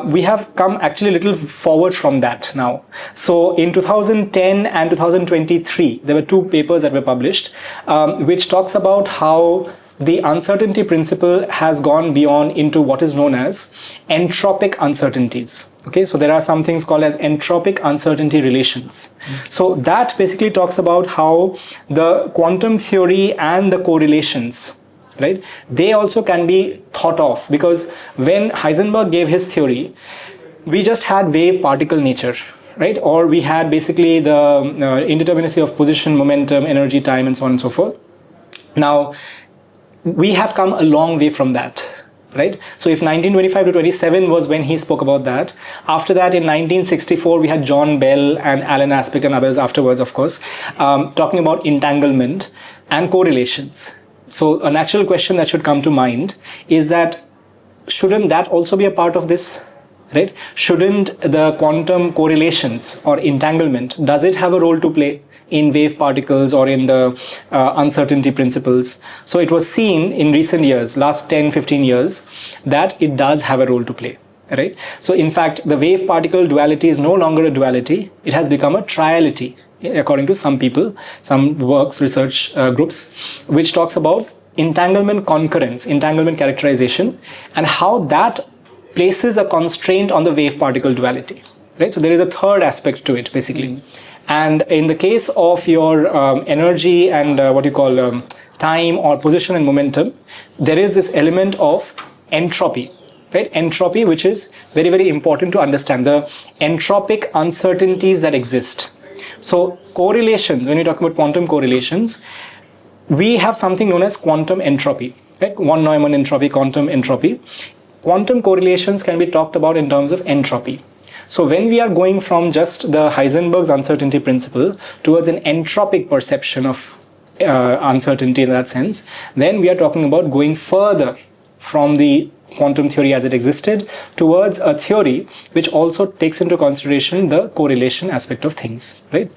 [SPEAKER 1] we have come actually a little forward from that now. So in 2010 and 2023, there were two papers that were published, which talks about how the uncertainty principle has gone beyond into what is known as entropic uncertainties. Okay, so there are some things called as entropic uncertainty relations. So that basically talks about how the quantum theory and the correlations, right, they also can be thought of, because when Heisenberg gave his theory, we just had wave particle nature, right, or we had basically the indeterminacy of position, momentum, energy, time, and so on and so forth. Now, we have come a long way from that, right? So if 1925 to 27 was when he spoke about that, after that in 1964 we had John Bell and Alan Aspect and others afterwards, of course, talking about entanglement and correlations. So a natural question that should come to mind is that shouldn't that also be a part of this, right? Shouldn't the quantum correlations or entanglement, does it have a role to play in wave particles or in the uncertainty principles? So it was seen in recent years, last 10-15 years, that it does have a role to play, right? So in fact, the wave particle duality is no longer a duality, it has become a triality, according to some people, some works, research groups, which talks about entanglement concurrence, entanglement characterization, and how that places a constraint on the wave particle duality, right? So there is a third aspect to it, basically. And in the case of your energy and what you call time or position and momentum, there is this element of entropy, right? Entropy, which is very, very important to understand, the entropic uncertainties that exist. So correlations, when you talk about quantum correlations, we have something known as quantum entropy, right? Von Neumann entropy, quantum entropy. Quantum correlations can be talked about in terms of entropy. So when we are going from just the Heisenberg's uncertainty principle towards an entropic perception of uncertainty in that sense, then we are talking about going further from the quantum theory as it existed towards a theory which also takes into consideration the correlation aspect of things, right?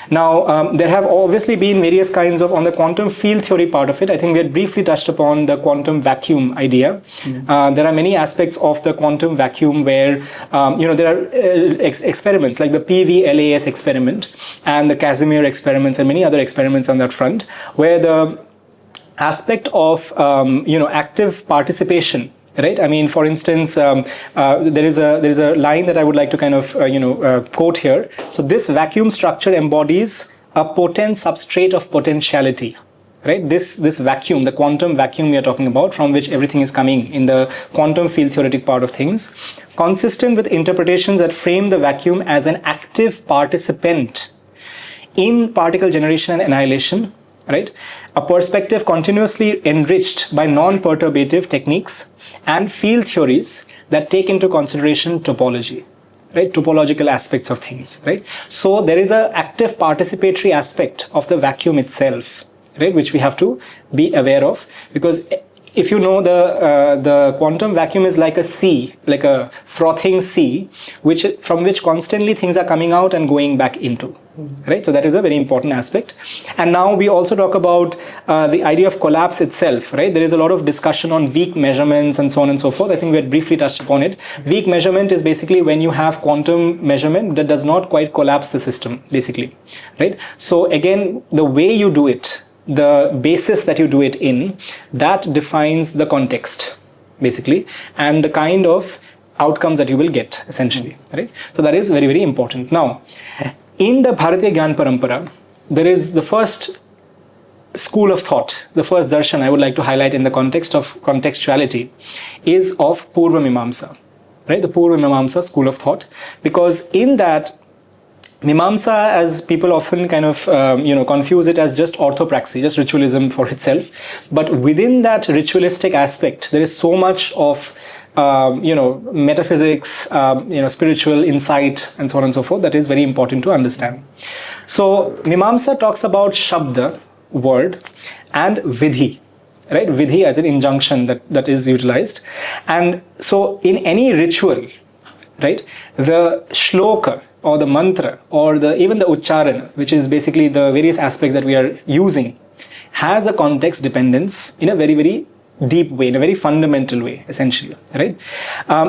[SPEAKER 1] Now, there have obviously been various kinds of, on the quantum field theory part of it, I think we had briefly touched upon the quantum vacuum idea. There are many aspects of the quantum vacuum where, there are experiments like the PVLAS experiment and the Casimir experiments and many other experiments on that front, where the aspect of active participation. Right. I mean, for instance, there is a line that I would like to kind of quote here. So this vacuum structure embodies a potent substrate of potentiality. Right. This vacuum, the quantum vacuum we are talking about, from which everything is coming in the quantum field theoretic part of things, consistent with interpretations that frame the vacuum as an active participant in particle generation and annihilation. Right. A perspective continuously enriched by non-perturbative techniques and field theories that take into consideration topology, right? Topological aspects of things, right? So there is an active participatory aspect of the vacuum itself, right? Which we have to be aware of, because if you know, the quantum vacuum is like a sea, like a frothing sea, from which constantly things are coming out and going back into. Right, so that is a very important aspect. And now we also talk about the idea of collapse itself. Right, there is a lot of discussion on weak measurements and so on and so forth. I think we had briefly touched upon it. Weak measurement is basically when you have quantum measurement that does not quite collapse the system, basically. Right, so again, the way you do it, the basis that you do it in, that defines the context, basically, and the kind of outcomes that you will get, essentially. Right, so that is very, very important. Now, in the Bharatiya Gyan Parampara, there is the first school of thought, the first darshan I would like to highlight in the context of contextuality is of Purva Mimamsa, right? The Purva Mimamsa school of thought, because in that Mimamsa, as people often kind of confuse it as just orthopraxy, just ritualism for itself, but within that ritualistic aspect, there is so much of metaphysics, spiritual insight, and so on and so forth, that is very important to understand. So Mimamsa talks about Shabda, word, and Vidhi, right? Vidhi as an injunction that is utilized. And so in any ritual, right, the shloka or the mantra or even the ucharana, which is basically the various aspects that we are using, has a context dependence in a very, very deep way, in a very fundamental way, essentially, right?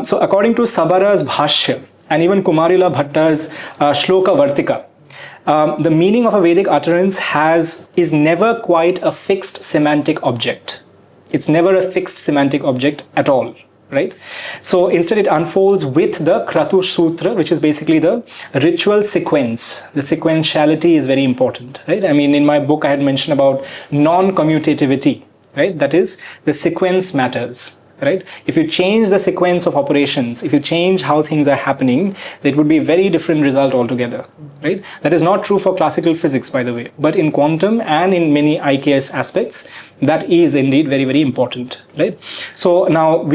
[SPEAKER 1] So according to Sabara's Bhashya and even Kumarila Bhatta's Shloka Vartika, the meaning of a Vedic utterance is never quite a fixed semantic object. It's never a fixed semantic object at all, right? So instead it unfolds with the Kratu Sutra, which is basically the ritual sequence. The sequentiality is very important, right? I mean, in my book I had mentioned about non-commutativity, right? That is, the sequence matters, right? If you change the sequence of operations, if you change how things are happening, it would be a very different result altogether, right? That is not true for classical physics, by the way, but in quantum and in many IKS aspects, that is indeed very, very important, right? So now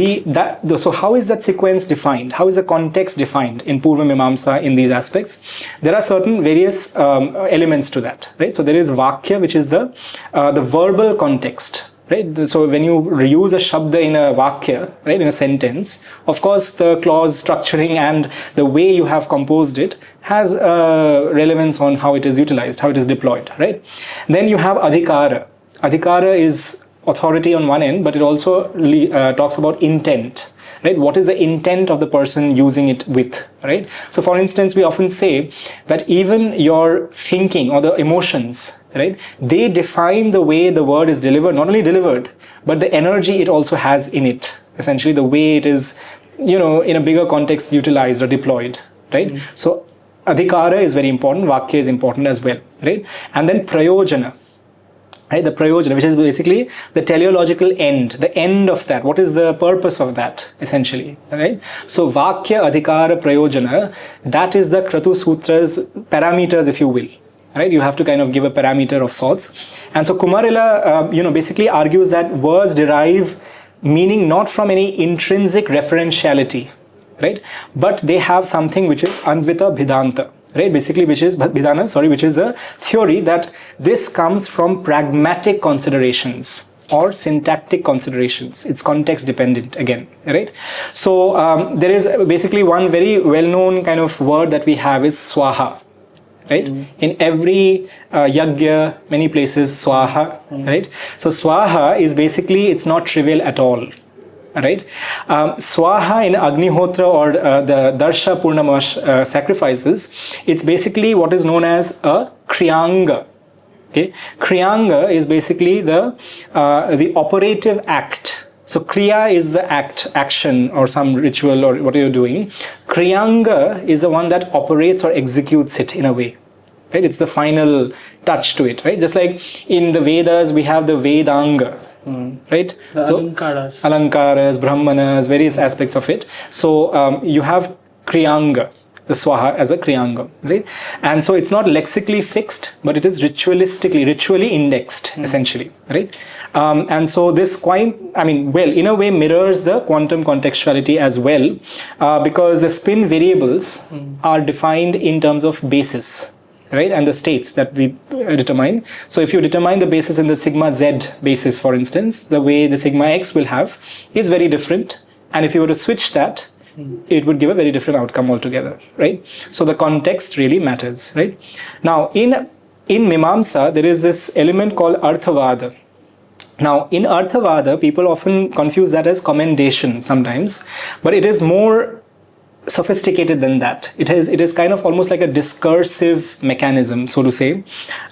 [SPEAKER 1] so how is that sequence defined? How is the context defined in Purva Mimamsa in these aspects? There are certain various elements to that, right? So there is Vakya, which is the verbal context, right? So when you use a shabda in a vakya, right, in a sentence, of course the clause structuring and the way you have composed it has relevance on how it is utilized, how it is deployed, right? Then you have adhikara. Adhikara is authority on one end, but it also talks about intent, right? What is the intent of the person using it with, right? So for instance, we often say that even your thinking or the emotions, right, they define the way the word is delivered, not only delivered, but the energy it also has in it, essentially the way it is, in a bigger context utilized or deployed, right? Mm-hmm. So adhikara is very important, vakya is important as well, right? And then prayojana. Right, the prayojana, which is basically the teleological end, the end of that. What is the purpose of that, essentially, right? So Vakya, Adhikara, Prayojana, that is the Kratu Sutra's parameters, if you will, right? You have to kind of give a parameter of sorts. And so Kumarila, basically argues that words derive meaning not from any intrinsic referentiality, right? But they have something which is Advaita Vedānta. Right, basically, which is the theory that this comes from pragmatic considerations or syntactic considerations. It's context dependent again, right? So there is basically one very well-known kind of word that we have is swaha, right? Mm-hmm. In every yagya, many places swaha, mm-hmm. right? So swaha is basically, it's not trivial at all. Right, swaha in Agnihotra or the Darsha Purnamash sacrifices, it's basically what is known as a kriyanga, Okay, kriyanga is basically the operative act. So kriya is the action or some ritual or what you're doing. Kriyanga is the one that operates or executes it in a way. Right? It's the final touch to it, right? Just like in the Vedas, we have the Vedanga, right?
[SPEAKER 2] The
[SPEAKER 1] so, Alankaras, Brahmanas, various aspects of it. So you have kriyanga, the swaha as a kriyanga, right? And so it's not lexically fixed, but it is ritually indexed, essentially, right? And so this in a way mirrors the quantum contextuality as well, because the spin variables are defined in terms of basis, right? And the states that we determine. So if you determine the basis in the sigma z basis, for instance, the way the sigma x will have is very different. And if you were to switch that, it would give a very different outcome altogether, right? So the context really matters, right? Now, in Mimamsa, there is this element called Arthavada. Now, in Arthavada, people often confuse that as commendation sometimes, but it is more sophisticated than that. It is kind of almost like a discursive mechanism, so to say,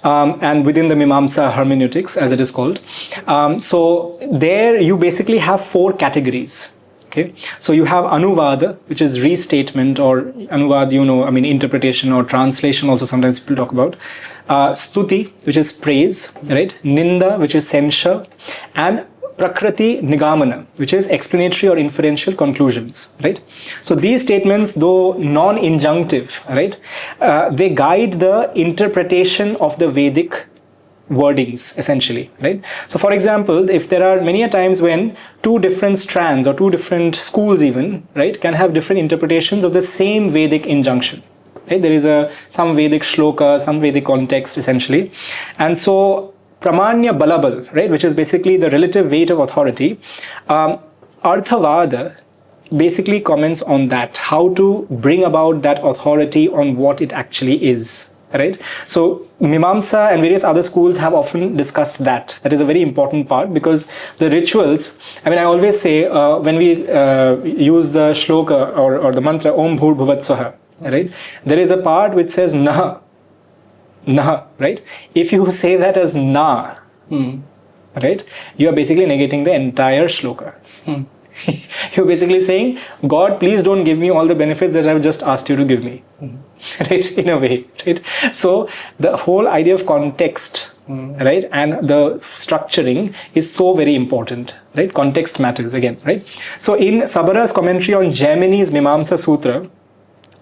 [SPEAKER 1] and within the Mimamsa hermeneutics, as it is called. So there you basically have 4 categories. Okay, so you have anuvada, which is restatement, or anuvad, interpretation or translation also sometimes people talk about. Stuti, which is praise, right? Ninda, which is censure, and prakriti nigamana, which is explanatory or inferential conclusions, right? So these statements, though non-injunctive, right, they guide the interpretation of the Vedic wordings, essentially, right? So for example, if there are many a times when 2 different strands or 2 different schools even, right, can have different interpretations of the same Vedic injunction, right? There is some Vedic shloka, some Vedic context, essentially. And so pramanya balabal, right, which is basically the relative weight of authority, Arthavada basically comments on that, how to bring about that authority on what it actually is. Right? So Mimamsa and various other schools have often discussed that. That is a very important part, because the rituals, I always say when we use the shloka or the mantra Om Bhur Bhuvat Swaha, right? There is a part which says Na, right? If you say that as Na, right, you are basically negating the entire shloka. You're basically saying, God, please don't give me all the benefits that I've just asked you to give me. Right? In a way, right? So the whole idea of context, right, and the structuring is so very important, right? Context matters again, right? So in Sabara's commentary on Jaimini's Mimamsa Sutra,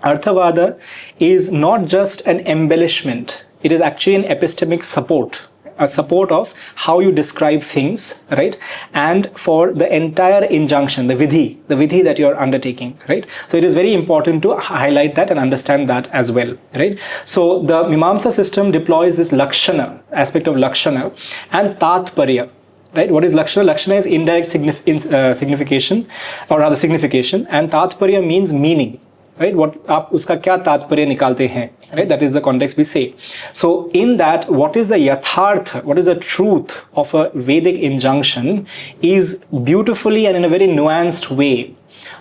[SPEAKER 1] Arthavada is not just an embellishment. It is actually an epistemic support. A support of how you describe things, right? And for the entire injunction, the vidhi that you're undertaking, right? So it is very important to highlight that and understand that as well, right? So the Mimamsa system deploys this lakshana, aspect of lakshana, and tatparya. Right? What is lakshana? Lakshana is indirect signification, or rather signification, and tatparya means meaning. Right? What आप उसका क्या तात्पर्य निकालते हैं? Right? That is the context we say. So in that, what is the Yathārtha, what is the truth of a Vedic injunction is beautifully and in a very nuanced way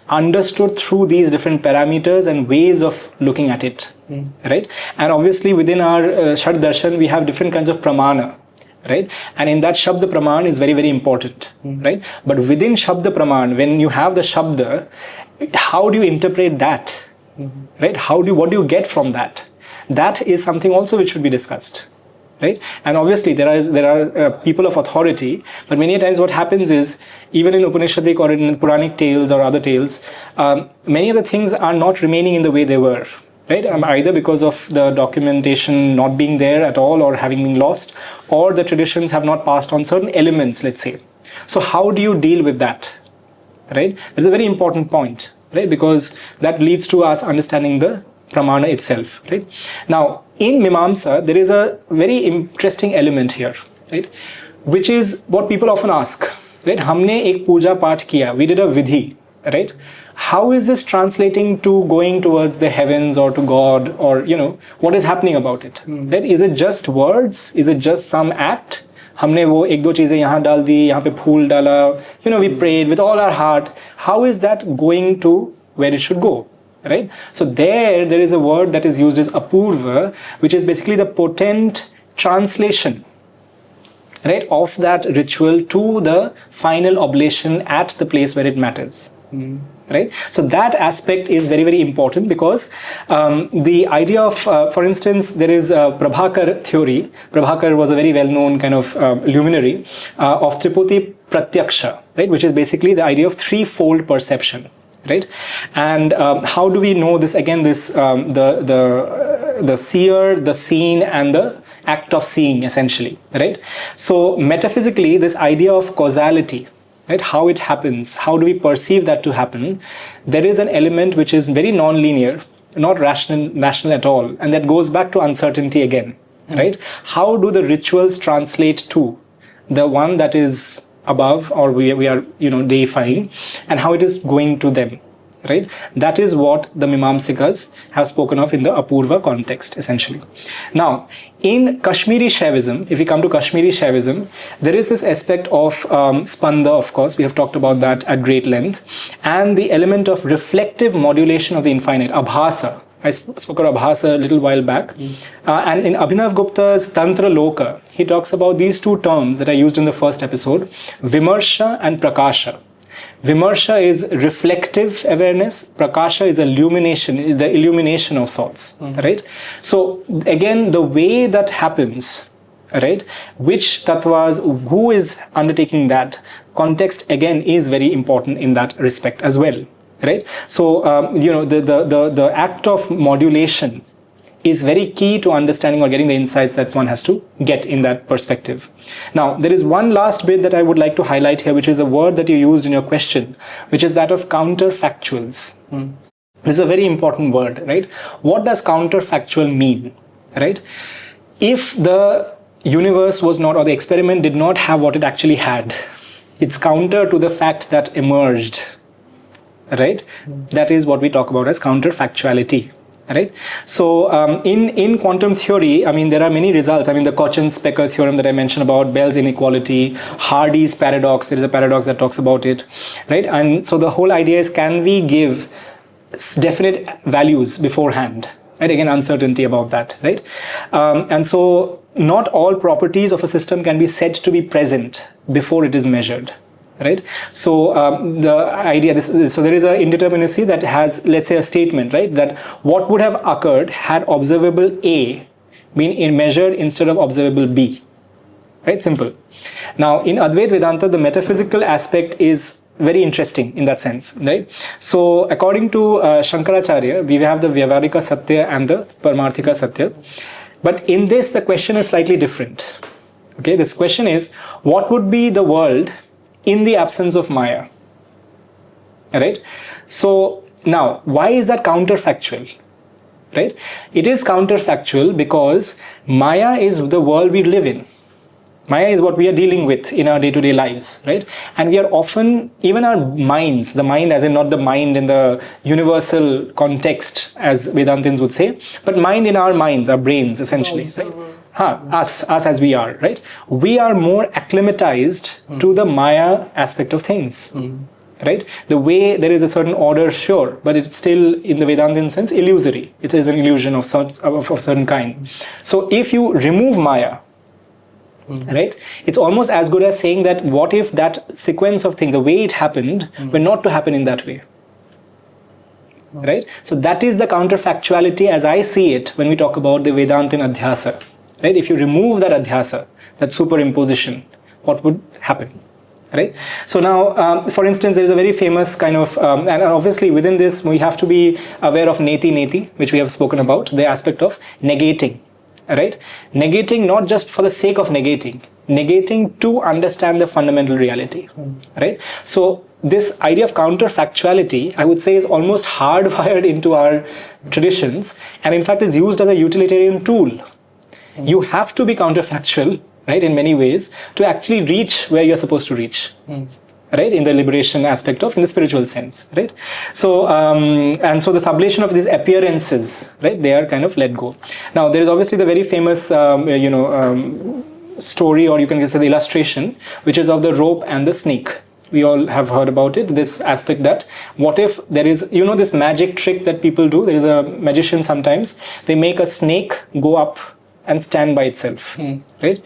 [SPEAKER 1] understood through these different parameters and ways of looking at it. Right? And obviously within our Shad Darshan, we have different kinds of pramana. Right? And in that Shabda Praman is very, very important. Right? But within Shabda Praman, when you have the Shabda, how do you interpret that? Right? What do you get from that? That is something also which should be discussed. Right? And obviously there are people of authority, but many times what happens is, even in Upanishadic or in Puranic tales or other tales, many of the things are not remaining in the way they were. Right? Either because of the documentation not being there at all or having been lost, or the traditions have not passed on certain elements, let's say. So how do you deal with that? Right? That's a very important point, right? Because that leads to us understanding the pramana itself, right? Now, in Mimamsa, there is a very interesting element here, right? Which is what people often ask, right? Humne ek puja path kiya, we did a vidhi, right? How is this translating to going towards the heavens or to God, or, what is happening about it? Right? Is it just words? Is it just some act? हमने वो एक दो चीजें यहाँ डाल दी, यहाँ पे फूल डाला, we prayed with all our heart. How is that going to where it should go, right? So there is a word that is used as apurva, which is basically the potent translation, right, of that ritual to the final oblation at the place where it matters. Right? So that aspect is very, very important, because the idea of, for instance, there is a Prabhakar theory. Prabhakar was a very well-known kind of luminary of Tripoti Pratyaksha, right, which is basically the idea of threefold perception, right? And how do we know this? Again, this the seer, the seen, and the act of seeing, essentially, right? So metaphysically, this idea of causality, right, how it happens, how do we perceive that to happen, there is an element which is very non-linear, not rational at all, and that goes back to uncertainty again, right? How do the rituals translate to the one that is above, or we are deifying, and how it is going to them, right? That is what the Mimamsikas have spoken of in the Apurva context, essentially. Now, in Kashmiri Shaivism, if we come to Kashmiri Shaivism, there is this aspect of spanda, of course, we have talked about that at great length, and the element of reflective modulation of the infinite, abhasa. I spoke of abhasa a little while back. And in Abhinav Gupta's Tantra Loka, he talks about these two terms that I used in the first episode, vimarsha and prakasha. Vimarsha is reflective awareness, prakasha is illumination, the illumination of sorts, right? So again, the way that happens, right, which tattvas, who is undertaking that, context again is very important in that respect as well, right? So, the act of modulation is very key to understanding or getting the insights that one has to get in that perspective. Now, there is one last bit that I would like to highlight here, which is a word that you used in your question, which is that of counterfactuals. This is a very important word, right? What does counterfactual mean, right? If the universe was not, or the experiment did not have what it actually had, it's counter to the fact that emerged, right? That is what we talk about as counterfactuality. Right? So in quantum theory, I mean, there are many results. I mean, the Kochen Specker theorem that I mentioned about, Bell's inequality, Hardy's paradox, there is a paradox that talks about it, right? And so the whole idea is, can we give definite values beforehand, right? Again, uncertainty about that, right? And so not all properties of a system can be said to be present before it is measured. Right? So the idea, so there is an indeterminacy that has, let's say, a statement, right, that what would have occurred had observable A been measured instead of observable B, right? Simple. Now, in Advaita Vedānta, the metaphysical aspect is very interesting in that sense, right? So according to Shankaracharya, we have the Vyavarika Satya and the Paramarthika Satya, but in this, the question is slightly different. Okay, this question is, what would be the world in the absence of Maya, right? So now, why is that counterfactual, right? It is counterfactual because Maya is the world we live in. Maya is what we are dealing with in our day-to-day lives, right? And we are often, even our minds, the mind as in not the mind in the universal context as Vedantins would say, but mind in our minds, our brains essentially, right? Us as we are, right? We are more acclimatized to the Maya aspect of things, right? The way there is a certain order, sure, but it's still, in the Vedantin sense, illusory. It is an illusion of a certain kind. So if you remove Maya, right, it's almost as good as saying that what if that sequence of things, the way it happened, were not to happen in that way. Right? So that is the counterfactuality as I see it when we talk about the Vedantin adhyasa. Right? If you remove that adhyasa, that superimposition, what would happen? Right? So now, for instance, there is a very famous kind of, and obviously within this, we have to be aware of neti, which we have spoken about, the aspect of negating. Right? Negating not just for the sake of negating to understand the fundamental reality. Right? So this idea of counterfactuality, I would say, is almost hardwired into our traditions, and in fact is used as a utilitarian tool. You have to be counterfactual, right, in many ways, to actually reach where you're supposed to reach, right, in the liberation aspect of, in the spiritual sense, right? So, and so the sublation of these appearances, right, they are kind of let go. Now, there is obviously the very famous, story, or you can say the illustration, which is of the rope and the snake. We all have heard about it, this aspect that, what if there is, this magic trick that people do, there is a magician sometimes, they make a snake go up and stand by itself, right?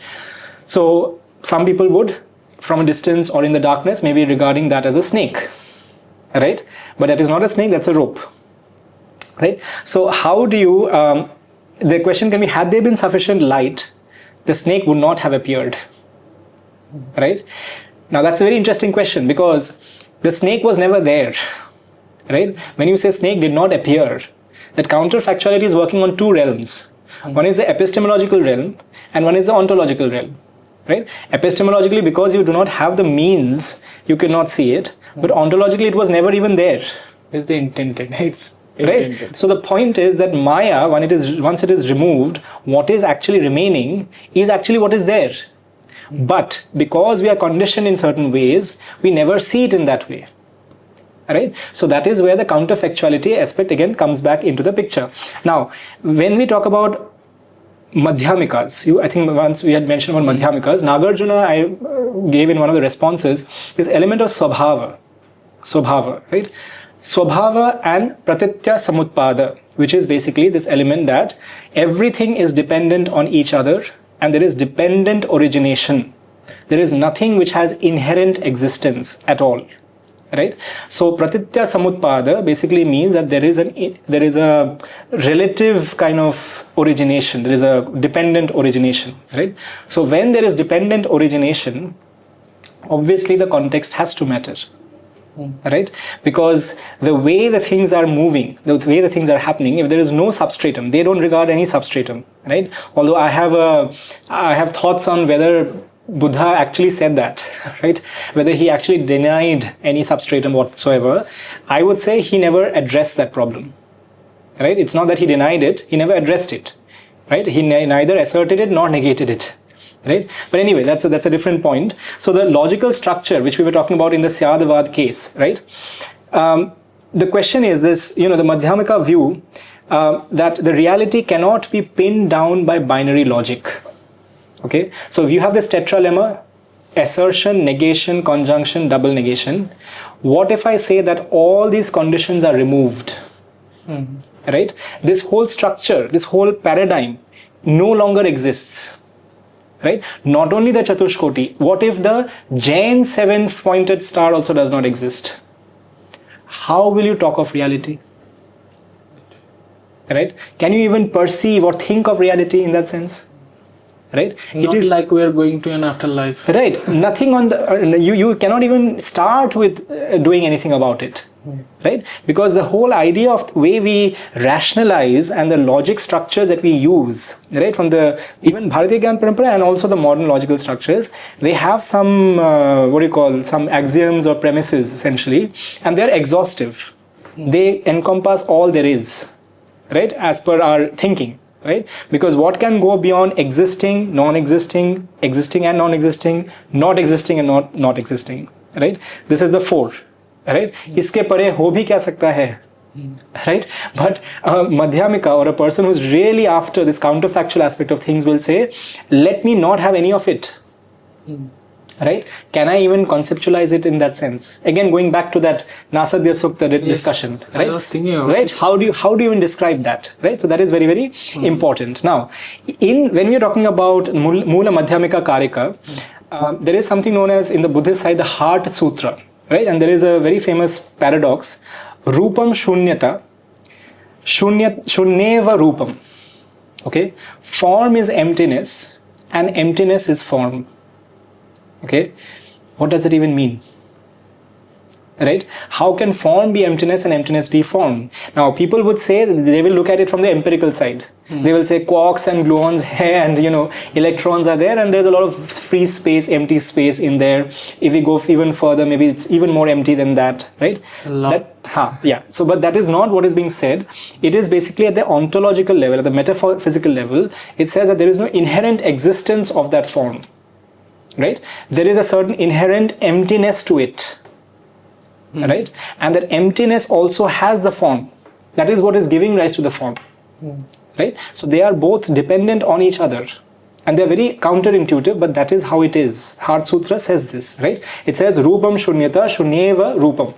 [SPEAKER 1] So some people would, from a distance or in the darkness, maybe regarding that as a snake, right? But that is not a snake, that's a rope, right? So how do you, the question can be, had there been sufficient light, the snake would not have appeared, right? Now that's a very interesting question, because the snake was never there, right? When you say snake did not appear, that counterfactuality is working on two realms. One is the epistemological realm and one is the ontological realm, right? Epistemologically, because you do not have the means, you cannot see it, but ontologically it was never even there.
[SPEAKER 2] It's the intended. It's
[SPEAKER 1] intended. Right? So the point is that Maya, once it is removed, what is actually remaining is actually what is there. But because we are conditioned in certain ways, we never see it in that way. Right? So that is where the counterfactuality aspect again comes back into the picture. Now, when we talk about Madhyamikas, I think once we had mentioned about Madhyamikas, Nagarjuna, I gave in one of the responses, this element of Swabhava, right? Swabhava and Pratitya Samutpada, which is basically this element that everything is dependent on each other and there is dependent origination. There is nothing which has inherent existence at all. Right? So Pratitya Samutpada basically means that there is a relative kind of origination, there is a dependent origination, right? So when there is dependent origination, obviously the context has to matter, right? Because the way the things are moving, the way the things are happening, if there is no substratum, they don't regard any substratum, right? Although I have thoughts on whether Buddha actually said that, right? Whether he actually denied any substratum whatsoever, I would say he never addressed that problem, right? It's not that he denied it, he never addressed it, right? He neither asserted it nor negated it, right? But anyway, that's a different point. So the logical structure, which we were talking about in the Syadavad case, right? The question is this, the Madhyamika view, that the reality cannot be pinned down by binary logic. Okay, so you have this tetralemma, assertion, negation, conjunction, double negation. What if I say that all these conditions are removed? Right? This whole structure, this whole paradigm no longer exists. Right? Not only the Chatushkoti, what if the Jain 7-pointed star also does not exist? How will you talk of reality? Right? Can you even perceive or think of reality in that sense? Right?
[SPEAKER 2] Not it is like we are going to an afterlife.
[SPEAKER 1] Right. Nothing on the you cannot even start with doing anything about it. Right? Because the whole idea of the way we rationalize and the logic structure that we use, right, from the even Bharatiya Gyan Parampara and also the modern logical structures, they have some some axioms or premises essentially, and they're exhaustive. They encompass all there is, right, as per our thinking. Right? Because what can go beyond existing, non-existing, existing and non-existing, not existing and not existing, right? This is the 4, right? Iske pare ho bhi kya sakta hai, right? But Madhyamika, or a person who's really after this counterfactual aspect of things, will say, let me not have any of it. Right? Can I even conceptualize it in that sense? Again, going back to that Nasadya Sukta discussion, right?
[SPEAKER 2] I was thinking about
[SPEAKER 1] right?
[SPEAKER 2] it.
[SPEAKER 1] How do you even describe that? Right? So that is very, very important. Now, when we are talking about Mula Madhyamika Karika, there is something known as, in the Buddhist side, the Heart Sutra, right? And there is a very famous paradox: Rupam Shunyata, Shunyeva Rupam. Okay, form is emptiness, and emptiness is form. Okay, what does it even mean? Right? How can form be emptiness and emptiness be form? Now, people would say, they will look at it from the empirical side. They will say quarks and gluons and electrons are there, and there's a lot of free space, empty space in there. If we go even further, maybe it's even more empty than that, right? Yeah. So, but that is not what is being said. It is basically at the ontological level, at the metaphysical level. It says that there is no inherent existence of that form. Right? There is a certain inherent emptiness to it. Right? And that emptiness also has the form. That is what is giving rise to the form. Right? So they are both dependent on each other. And they're very counterintuitive, but that is how it is. Heart Sutra says this, right? It says Rupam Shunyata Shunyeva Rupam.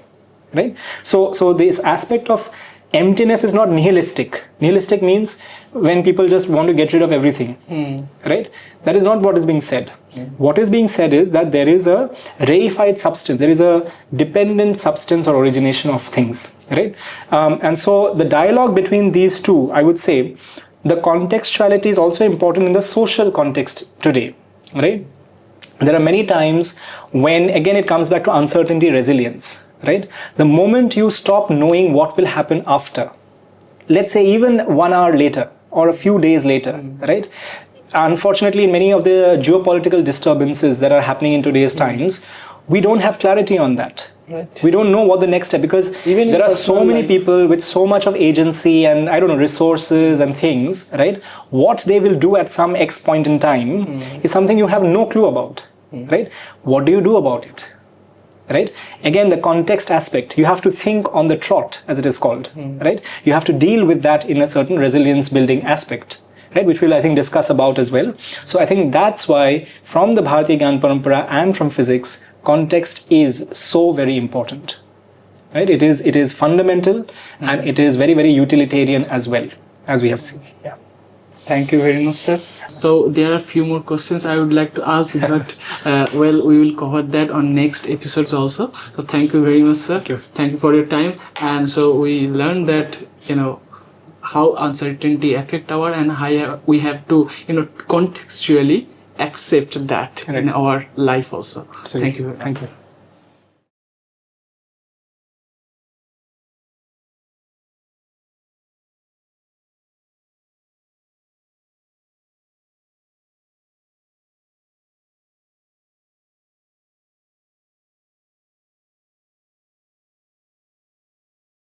[SPEAKER 1] Right? So this aspect of emptiness is not nihilistic. Nihilistic means when people just want to get rid of everything, right? That is not what is being said. What is being said is that there is a reified substance, there is a dependent substance or origination of things, right? And so the dialogue between these two, I would say, the contextuality is also important in the social context today, right? There are many times when, again, it comes back to uncertainty, resilience, right? The moment you stop knowing what will happen after, let's say even 1 hour later or a few days later, right? Unfortunately, many of the geopolitical disturbances that are happening in today's times, we don't have clarity on that. Right. We don't know what the next step, because even there are so many people with so much of agency and, I don't know, resources and things, right? What they will do at some X point in time is something you have no clue about, right? What do you do about it? Right? Again, the context aspect, you have to think on the trot, as it is called, right? You have to deal with that in a certain resilience building aspect, right? Which we'll, I think, discuss about as well. So I think that's why from the Bharatiya Gyan Parampara and from physics, context is so very important, right? It is fundamental and it is very, very utilitarian as well, as we have seen. Yeah.
[SPEAKER 2] Thank you very much, sir. So there are a few more questions I would like to ask, but well, we will cover that on next episodes also. So thank you very much, sir.
[SPEAKER 1] Thank you.
[SPEAKER 2] Thank you for your time. And so we learned that, how uncertainty affect our, and how we have to, contextually accept that in our life also.
[SPEAKER 1] Absolutely.
[SPEAKER 2] Thank you very much.
[SPEAKER 1] Thank you.